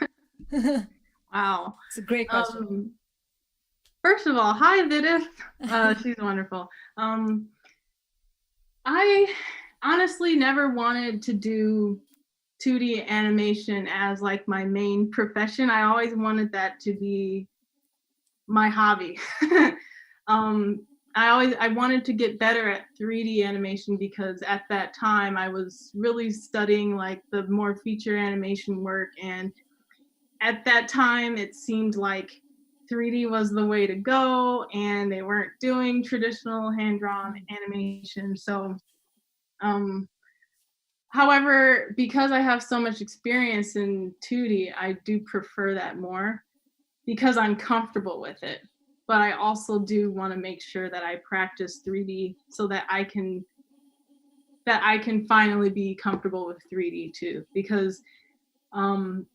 Wow. It's a great question. First of all, hi Vidith. She's wonderful. I honestly never wanted to do 2D animation as like my main profession. I always wanted that to be my hobby. I wanted to get better at 3D animation because at that time I was really studying like the more feature animation work, and at that time it seemed like 3D was the way to go, and they weren't doing traditional hand-drawn animation. So however, because I have so much experience in 2D, I do prefer that more because I'm comfortable with it. But I also do want to make sure that I practice 3D so that I can finally be comfortable with 3D too. Because 3D,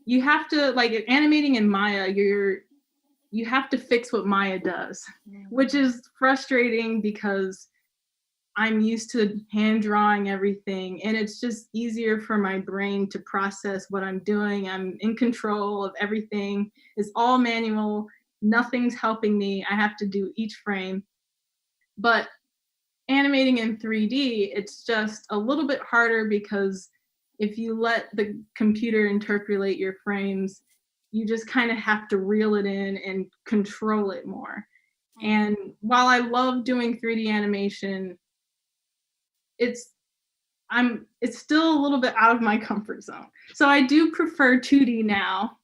you have to, like, animating in Maya, you have to fix what Maya does, which is frustrating because I'm used to hand drawing everything, and it's just easier for my brain to process what I'm doing. I'm in control of everything. It's all manual. Nothing's helping me. I have to do each frame. But animating in 3D, it's just a little bit harder because if you let the computer interpolate your frames, you just kind of have to reel it in and control it more. And while I love doing 3D animation, it's it's still a little bit out of my comfort zone. So I do prefer 2D now,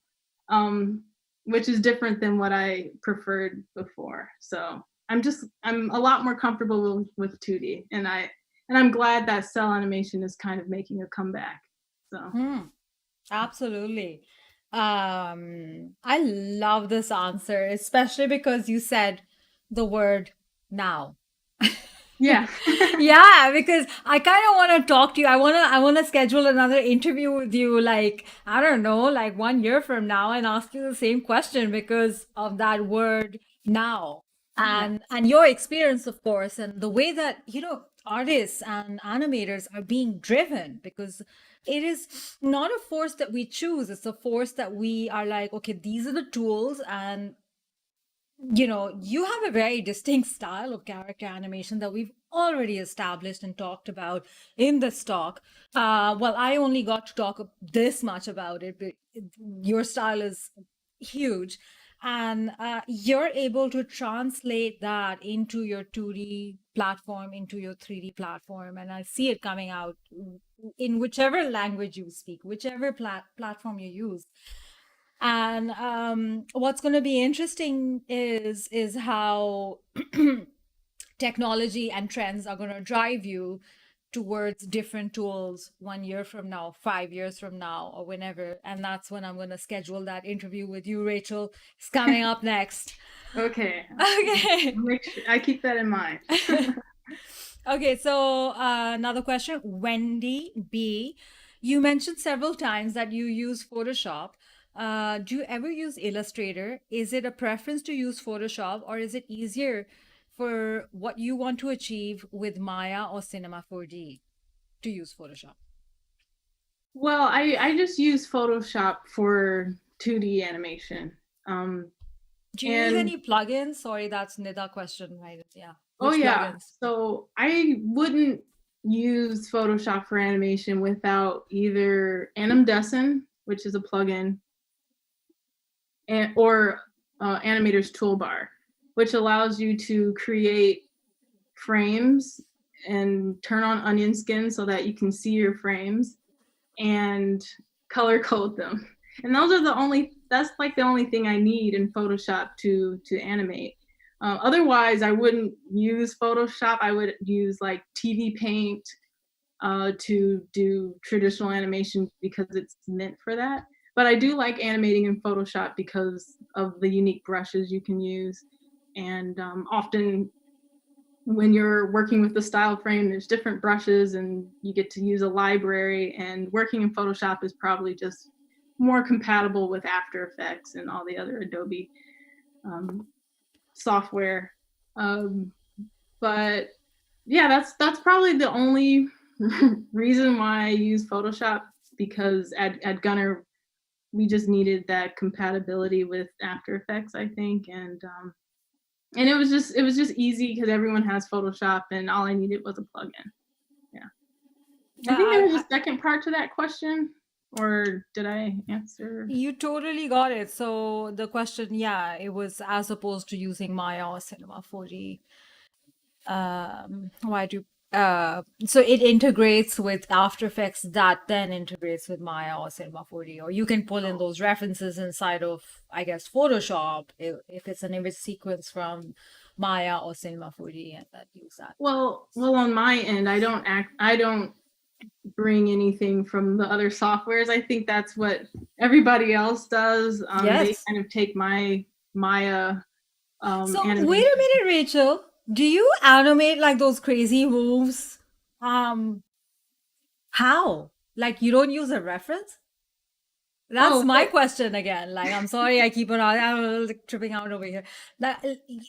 which is different than what I preferred before. So I'm a lot more comfortable with 2D, and I'm glad that cell animation is kind of making a comeback. So Absolutely. I love this answer, especially because you said the word now. yeah. Yeah, because I kind of want to talk to you. I want to schedule another interview with you, like, I don't know, like 1 year from now, and ask you the same question because of that word now. Yeah. And your experience, of course, and the way that, artists and animators are being driven, because it is not a force that we choose. It's a force that we are like, okay, these are the tools, and you have a very distinct style of character animation that we've already established and talked about in this talk. Well, I only got to talk this much about it, but your style is huge. And you're able to translate that into your 2D platform, into your 3D platform. And I see it coming out in whichever language you speak, whichever platform you use. And what's going to be interesting is how technology and trends are going to drive you towards different tools 1 year from now, 5 years from now, or whenever. And that's when I'm going to schedule that interview with you, Rachel. It's coming up next. Okay. Okay. Make sure I keep that in mind. Okay, so another question, Wendy B. You mentioned several times that you use Photoshop. Do you ever use Illustrator? Is it a preference to use Photoshop, or is it easier for what you want to achieve with Maya or Cinema 4D to use Photoshop? Well, I just use Photoshop for 2D animation. Do you use And any plugins? Sorry, that's Nida question, right? Yeah. oh Which yeah, plugins? so I wouldn't use Photoshop for animation without either Animdescent, which is a plugin, or Animator's Toolbar, which allows you to create frames and turn on onion skin so that you can see your frames and color code them. And that's like the only thing I need in Photoshop to animate. Otherwise, I wouldn't use Photoshop. I would use like TV Paint to do traditional animation because it's meant for that. But I do like animating in Photoshop because of the unique brushes you can use. And often when you're working with the style frame, there's different brushes and you get to use a library, and working in Photoshop is probably just more compatible with After Effects and all the other Adobe software. Um, but yeah, that's probably the only reason why I use Photoshop, because at Gunner we just needed that compatibility with After Effects, I think, and it was just easy because everyone has Photoshop, and all I needed was a plugin. Yeah. I think there was a second part to that question, or did I answer? You totally got it. So the question, yeah, it was as opposed to using Maya or Cinema 4D. Why do so it integrates with After Effects that then integrates with Maya or Cinema 4D, or you can pull in Oh. those references inside of, I guess, Photoshop if it's an image sequence from Maya or Cinema 4D, and that use that. Well, on my end, I don't bring anything from the other softwares. I think that's what everybody else does. They Yes. kind of take my Maya So wait animation. a minute, Rachel. Do you animate like those crazy moves? Um, how? Like you don't use a reference? That's Oh, my what? question again. Like, I'm sorry, I keep on I'm like, tripping out over here. That,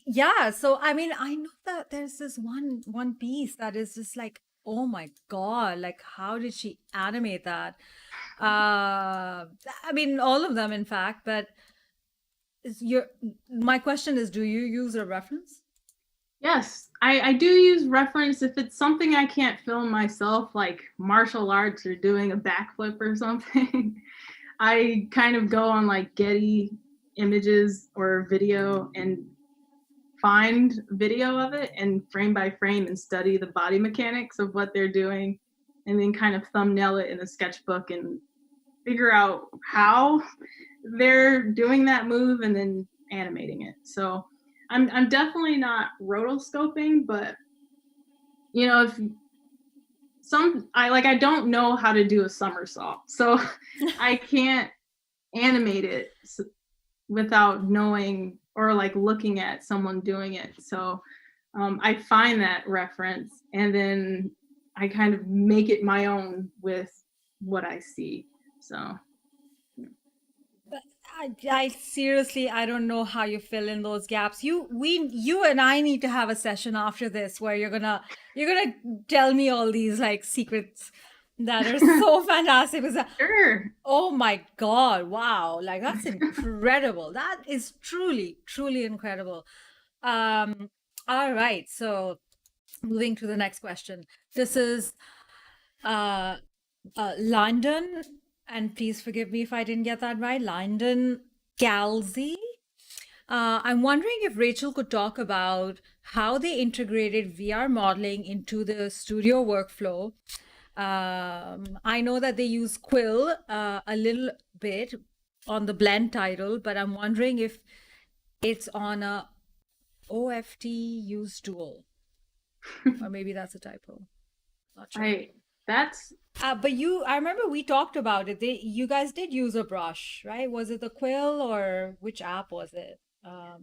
yeah. So, I mean, I know that there's this one piece that is just like, oh my God, like, how did she animate that? I mean, all of them, in fact. But my question is, do you use a reference? Yes, I do use reference if it's something I can't film myself, like martial arts or doing a backflip or something. I kind of go on like Getty images or video and find video of it and frame by frame and study the body mechanics of what they're doing and then kind of thumbnail it in a sketchbook and figure out how they're doing that move and then animating it. So I'm definitely not rotoscoping, but you know, if I don't know how to do a somersault, so I can't animate it without knowing or like looking at someone doing it. So I find that reference and then I kind of make it my own with what I see. So I seriously, I don't know how you fill in those gaps. You and I need to have a session after this where you're gonna tell me all these like secrets that are so fantastic. Because, sure. oh my God, wow, like that's incredible. That is truly, truly incredible. Um, all right, so moving to the next question. This is uh London, and please forgive me if I didn't get that right. London Galsey. I'm wondering if Rachel could talk about how they integrated VR modeling into the studio workflow. I know that they use Quill a little bit on the blend title, but I'm wondering if it's on a OFT use tool, or maybe that's a typo. Not sure. I that's But I remember we talked about it. You guys did use a brush, right? Was it the Quill or which app was it? I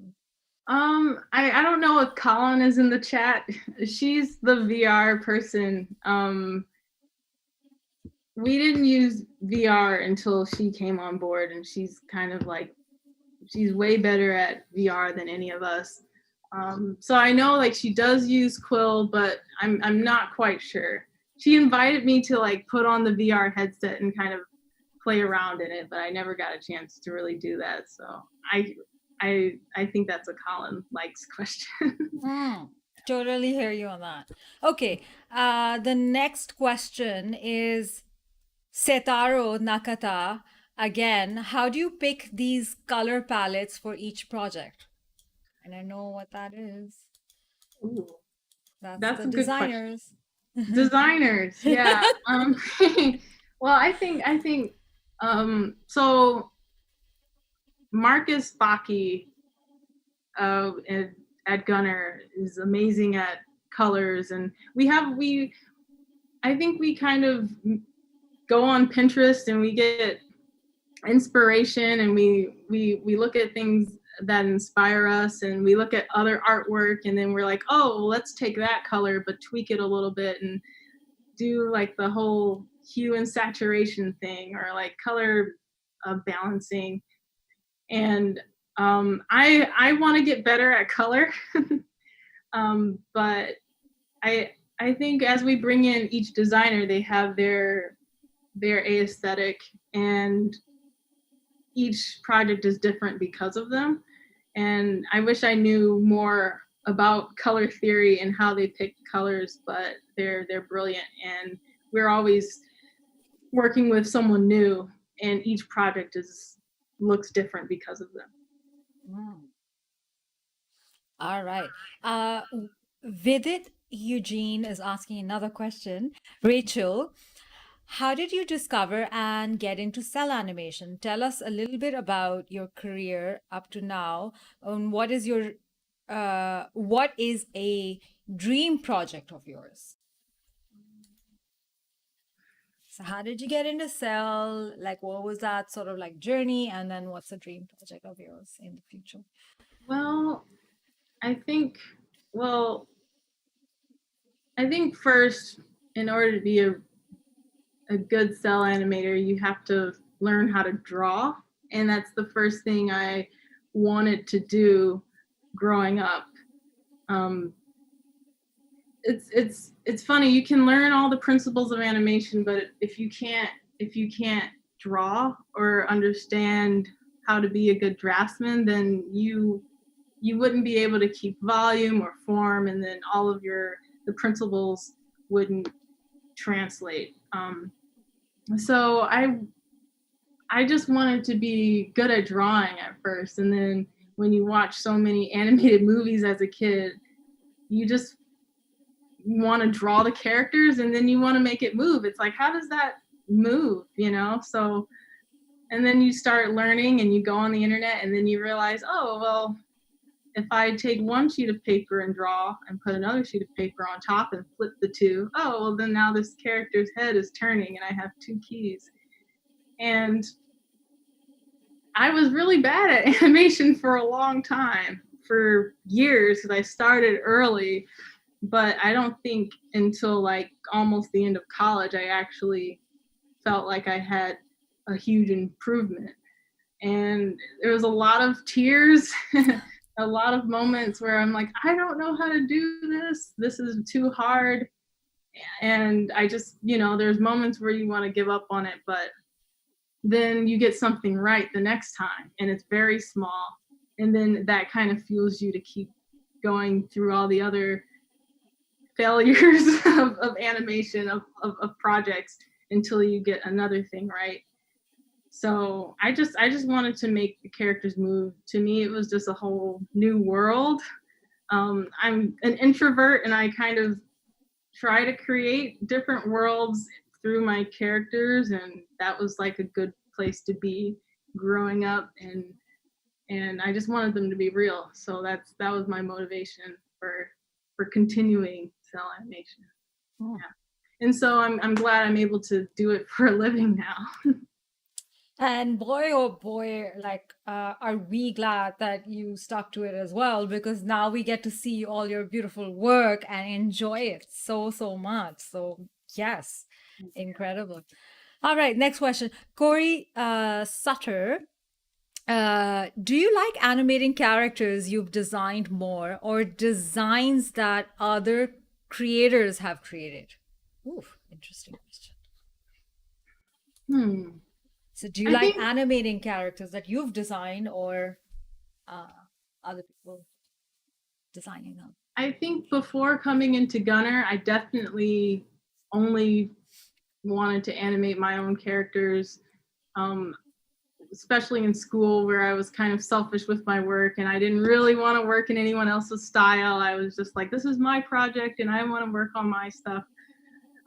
don't know if Colin is in the chat. She's the VR person. We didn't use VR until she came on board, and she's kind of like she's way better at VR than any of us. So I know like she does use Quill, but I'm not quite sure. She invited me to like put on the VR headset and kind of play around in it, but I never got a chance to really do that. So I think that's a Colin likes question. Mm, totally hear you on that. Okay. The next question is Setaro Nakata. Again, how do you pick these color palettes for each project? And I know what that is. Ooh, That's that's the a good question. designers. Designers, yeah. Well, I think so Marcus Baki at Gunner is amazing at colors, and we I think we kind of go on Pinterest and we get inspiration, and we look at things that inspire us, and we look at other artwork, and then we're like, oh, well, let's take that color but tweak it a little bit and do like the whole hue and saturation thing or like color balancing. And I want to get better at color, but I think as we bring in each designer, they have their aesthetic, and each project is different because of them. And I wish I knew more about color theory and how they pick colors, but they're brilliant, and we're always working with someone new, and each project is looks different because of them. Mm. All right. Uh, Vidit Eugene is asking another question. Rachel, how did you discover and get into cell animation? Tell us a little bit about your career up to now, and what is a dream project of yours? So how did you get into cell? Like, what was that sort of like journey? And then what's a dream project of yours in the future? Well, I think well, I think first, in order to be a good cell animator, you have to learn how to draw, and that's the first thing I wanted to do growing up. Um, it's funny, you can learn all the principles of animation, but if you can't draw or understand how to be a good draftsman, then you wouldn't be able to keep volume or form, and then all of the principles wouldn't translate. So I just wanted to be good at drawing at first, and then when you watch so many animated movies as a kid, you just want to draw the characters, and then you want to make it move. It's like, how does that move, you know? So, and then you start learning and you go on the internet, and then you realize, oh, well, if I take one sheet of paper and draw and put another sheet of paper on top and flip the two, oh, well, then now this character's head is turning and I have two keys. And I was really bad at animation for a long time, for years, because I started early, but I don't think until like almost the end of college I actually felt like I had a huge improvement. And there was a lot of tears, a lot of moments where I'm like, I don't know how to do this. This is too hard. And I just, there's moments where you want to give up on it, but then you get something right the next time, and it's very small. And then that kind of fuels you to keep going through all the other failures of animation, of projects, until you get another thing right. So I just wanted to make the characters move. To me, it was just a whole new world. I'm an introvert, and I kind of try to create different worlds through my characters, and that was like a good place to be growing up, and I just wanted them to be real. So that was my motivation for continuing cell animation. Oh. Yeah. And so I'm glad I'm able to do it for a living now. And boy, oh boy, like, are we glad that you stuck to it as well, because now we get to see all your beautiful work and enjoy it so, so much. So, yes, incredible. All right, next question. Corey Sutter, do you like animating characters you've designed more, or designs that other creators have created? Ooh, interesting question. So do you I like think animating characters that you've designed, or uh, other people designing them? I think before coming into Gunner, I definitely only wanted to animate my own characters, especially in school, where I was kind of selfish with my work and I didn't really want to work in anyone else's style. I was just like, this is my project and I want to work on my stuff.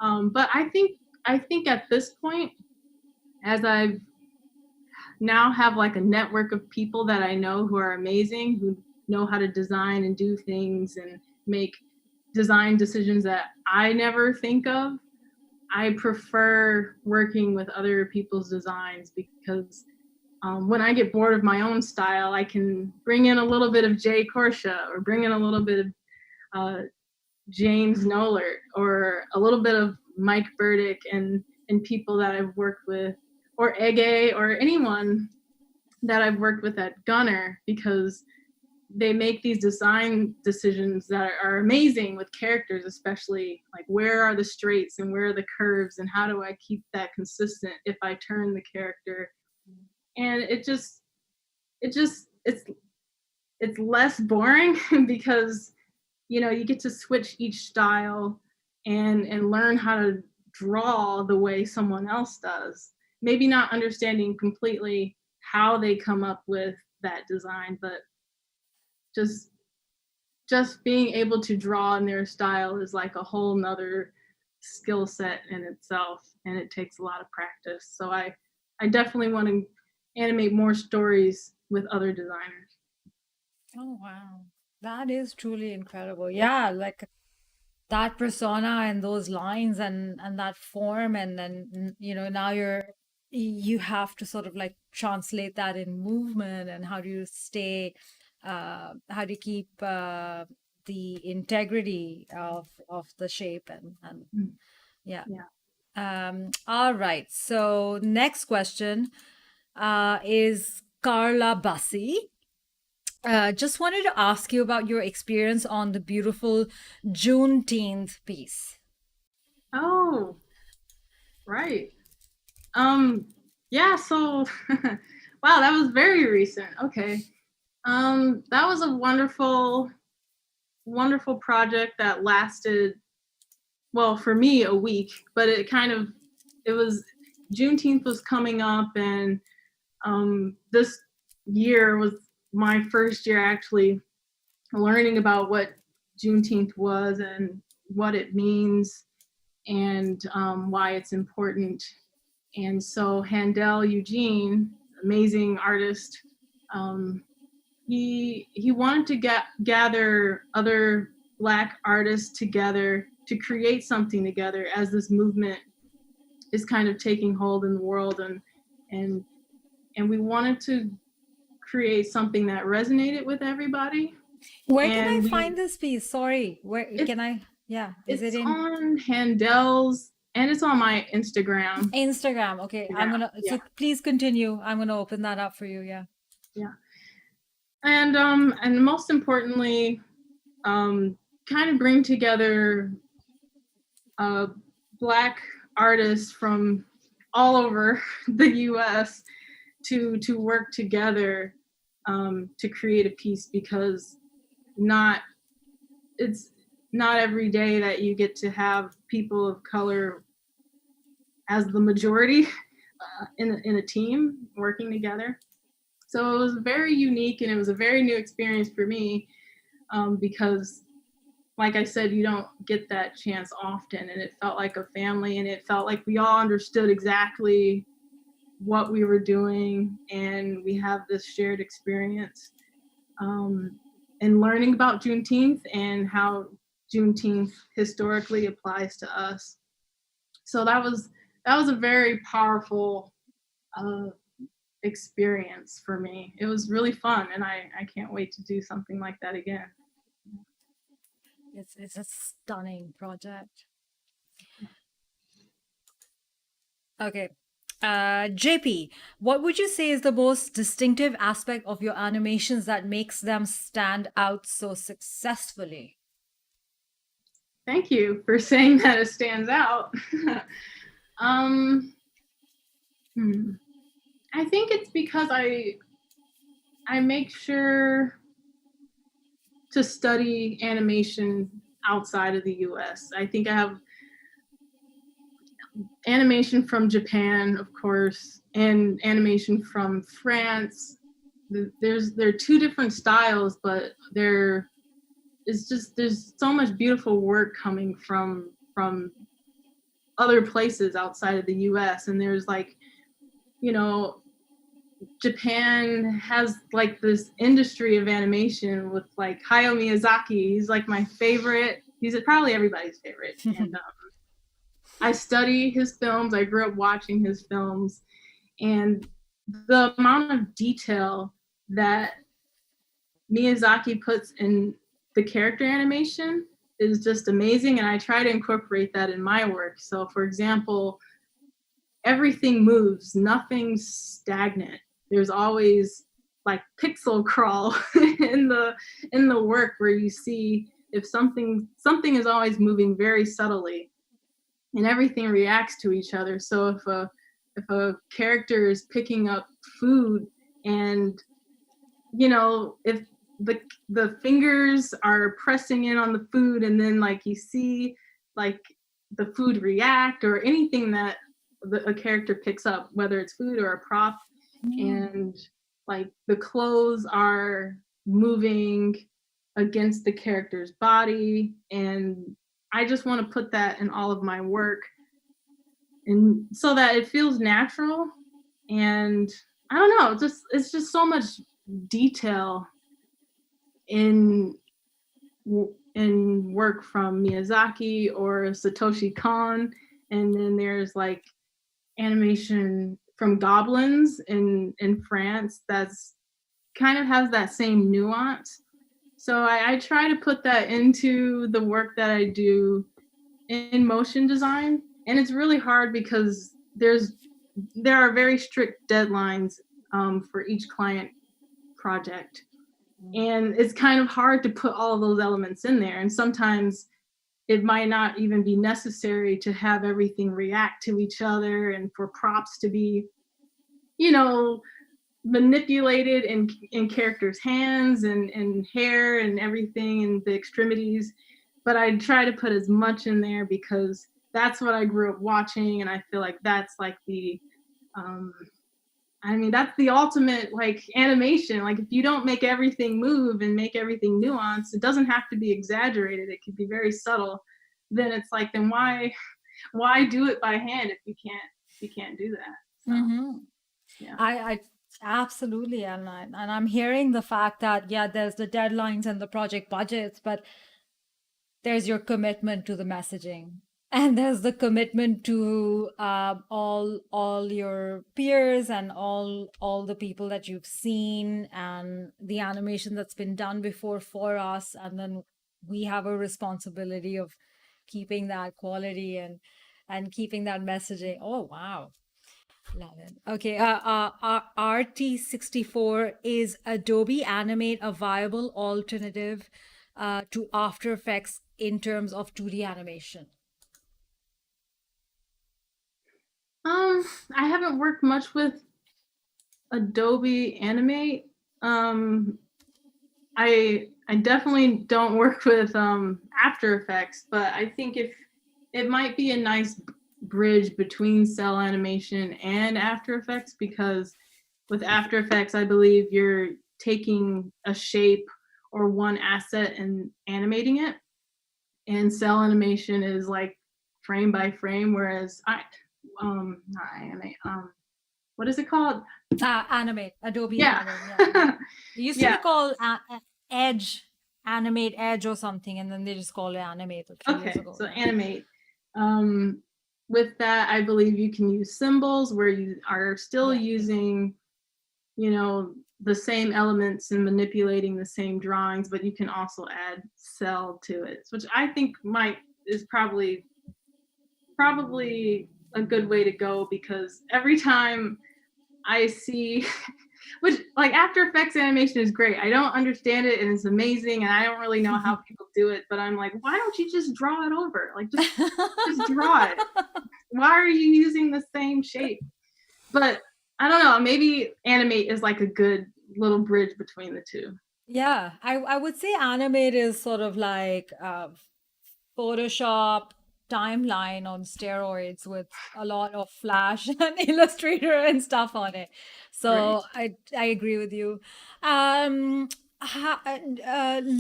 But I think at this point, as I've now have like a network of people that I know who are amazing, who know how to design and do things and make design decisions that I never think of, I prefer working with other people's designs, because when I get bored of my own style, I can bring in a little bit of Jay Korsha, or bring in a little bit of James Nolert, or a little bit of Mike Burdick, and people that I've worked with, or Ege, or anyone that I've worked with at Gunner, because they make these design decisions that are amazing with characters, especially like where are the straights and where are the curves, and how do I keep that consistent if I turn the character. And it's less boring because you get to switch each style and learn how to draw the way someone else does, maybe not understanding completely how they come up with that design, but just being able to draw in their style is like a whole nother skill set in itself, and it takes a lot of practice. So I definitely want to animate more stories with other designers. Oh, wow. That is truly incredible. Yeah, like that persona and those lines and that form, and then now you have to sort of like translate that in movement, and how do you stay how do you keep the integrity of the shape, and Mm. yeah. Yeah. All right. So next question is Carla Bassi. Just wanted to ask you about your experience on the beautiful Juneteenth piece. Oh, right. Um, yeah, so wow, that was very recent. Okay. That was a wonderful project that lasted, well, for me, a week, but it was, Juneteenth was coming up, and this year was my first year actually learning about what Juneteenth was and what it means, and why it's important. And so Handel Eugene, amazing artist, um, he wanted to gather other Black artists together to create something together as this movement is kind of taking hold in the world, and and we wanted to create something that resonated with everybody. Where can I And find this piece? Sorry. Where it, can I? Yeah. Is it it's in on Handel's, and it's on my Instagram. Instagram? Okay. I'm Yeah, gonna, yeah, so please continue. I'm gonna open that up for you. Yeah. yeah. And most importantly, um, kind of bring together uh, Black artists from all over the U.S. to work together, to create a piece, because not it's not every day that you get to have people of color as the majority in a team working together. So it was very unique, and it was a very new experience for me, because, like I said, you don't get that chance often, and it felt like a family, and it felt like we all understood exactly what we were doing, and we have this shared experience, um, and learning about Juneteenth and how Juneteenth historically applies to us. So that was a very powerful uh, experience for me. It was really fun, and I can't wait to do something like that again. It's a stunning project. Okay. JP, what would you say is the most distinctive aspect of your animations that makes them stand out so successfully? Thank you for saying that it stands out. um, hmm. I think it's because I make sure to study animation outside of the US. I think I have animation from Japan, of course, and animation from France. There are two different styles, but there's so much beautiful work coming from other places outside of the US. And there's like, you know, Japan has like this industry of animation with like Hayao Miyazaki. He's like my favorite. He's probably everybody's favorite. And I study his films. I grew up watching his films, and the amount of detail that Miyazaki puts in the character animation is just amazing, and I try to incorporate that in my work. So, for example, everything moves, nothing's stagnant. There's always like pixel crawl in the work, where you see if something is always moving very subtly, and everything reacts to each other. So if a character is picking up food, and if the fingers are pressing in on the food, and then like you see like the food react, or anything that a character picks up, whether it's food or a prop, and like the clothes are moving against the character's body, and I just want to put that in all of my work, and so that it feels natural. And I don't know, it's just so much detail in in work from Miyazaki or Satoshi Kon. And then there's like animation from Goblins in France that's kind of has that same nuance. So I try to put that into the work that I do in motion design. And it's really hard because there are very strict deadlines for each client project. And it's kind of hard to put all of those elements in there. And sometimes it might not even be necessary to have everything react to each other and for props to be, you know, manipulated in characters' hands and hair and everything and the extremities. But I try to put as much in there because that's what I grew up watching, and I feel like that's like that's the ultimate like animation. Like if you don't make everything move and make everything nuanced, it doesn't have to be exaggerated. It could be very subtle. Then it's like, then why do it by hand if you can't do that? So Mm-hmm. yeah. I absolutely, and I'm hearing the fact that yeah, there's the deadlines and the project budgets, but there's your commitment to the messaging, and there's the commitment to all your peers and all the people that you've seen and the animation that's been done before for us, and then we have a responsibility of keeping that quality and keeping that messaging. Oh wow. Love it. Okay, RT64, is Adobe Animate a viable alternative to After Effects in terms of 2D animation? I haven't worked much with Adobe Animate. I definitely don't work with After Effects, but I think if it might be a nice bridge between cell animation and After Effects, because with After Effects, I believe you're taking a shape or one asset and animating it, and cell animation is like frame by frame, whereas not animate, what is it called? Animate, Adobe Yeah. Animate. Yeah. It used to be Yeah. called Edge, Animate Edge or something, and then they just called it Animate a few years Okay, ago. so Yeah. animate. With that, I believe you can use symbols where you are still Yeah. using, you know, the same elements and manipulating the same drawings, but you can also add cell to it, which I think is probably a good way to go, because every time I see which like After Effects animation is great. I don't understand it and it's amazing and I don't really know how people do it, but I'm like, why don't you just draw it over? Like just draw it. Why are you using the same shape? But I don't know, maybe Animate is like a good little bridge between the two. Yeah, I would say Animate is sort of like Photoshop timeline on steroids with a lot of Flash and Illustrator and stuff on it. Right. So I agree with you.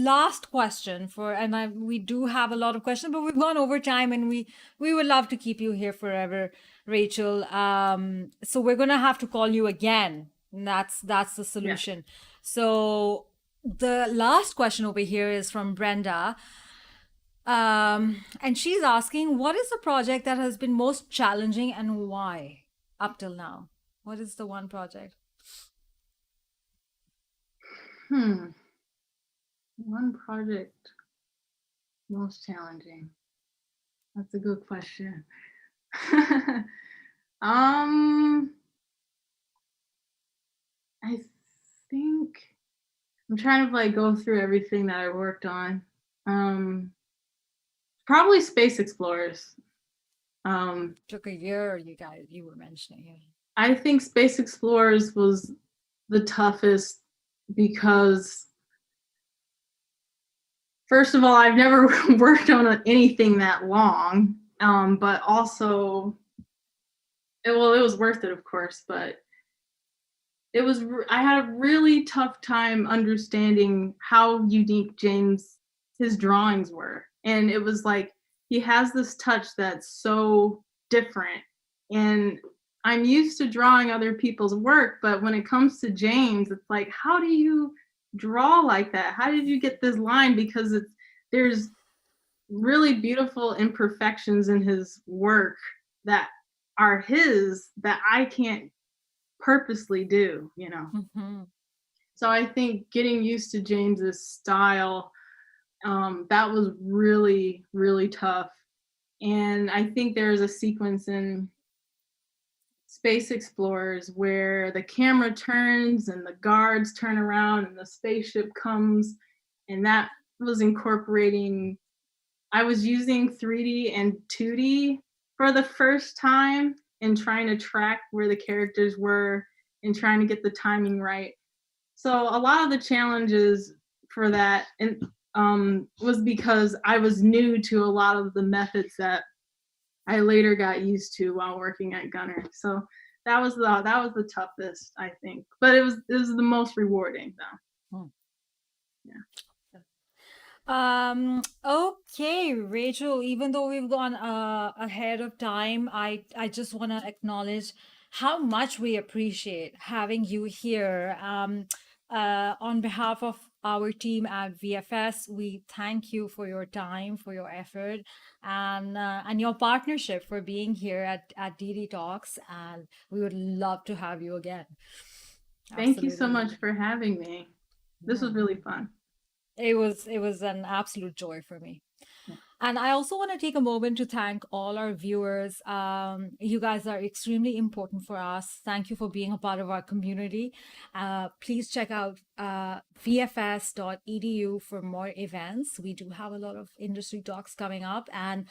Last question we do have a lot of questions, but we've gone over time, and we would love to keep you here forever, Rachel. So we're gonna have to call you again. And that's the Yeah. solution. So the last question over here is from Brenda. And she's asking, what is the project that has been most challenging and why up till now? What is the one project? One project most challenging. That's a good question. I think I'm trying to like go through everything that I worked on. Probably Space Explorers. Took a year, you were mentioning it. I think Space Explorers was the toughest because, first of all, I've never worked on anything that long, but also, it was worth it, of course, but I had a really tough time understanding how unique his drawings were. And it was like, he has this touch that's so different. And I'm used to drawing other people's work, but when it comes to James, it's like, how do you draw like that? How did you get this line? Because there's really beautiful imperfections in his work that are his that I can't purposely do, you know. Mm-hmm. So I think getting used to James's style, that was really, really tough. And I think there's a sequence in Space Explorers where the camera turns and the guards turn around and the spaceship comes, and that was incorporating, I was using 3D and 2D for the first time and trying to track where the characters were and trying to get the timing right. So a lot of the challenges for that was because I was new to a lot of the methods that I later got used to while working at Gunner. So that was the toughest, I think, but it was the most rewarding though. Hmm. Yeah. Okay, Rachel, even though we've gone ahead of time, I just want to acknowledge how much we appreciate having you here. On behalf of our team at VFS, we thank you for your time, for your effort, and your partnership for being here at DD Talks. And we would love to have you again. Thank you so Absolutely. much for having me. This was Yeah. really fun. It was an absolute joy for me. Yeah. And I also want to take a moment to thank all our viewers. You guys are extremely important for us. Thank you for being a part of our community. Please check out vfs.edu for more events. We do have a lot of industry talks coming up. And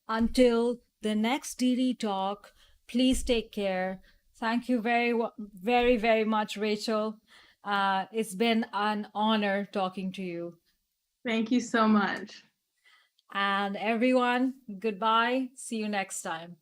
until the next DD talk, please take care. Thank you very, very much, Rachel. It's been an honor talking to you. Thank you so much. And everyone, goodbye. See you next time.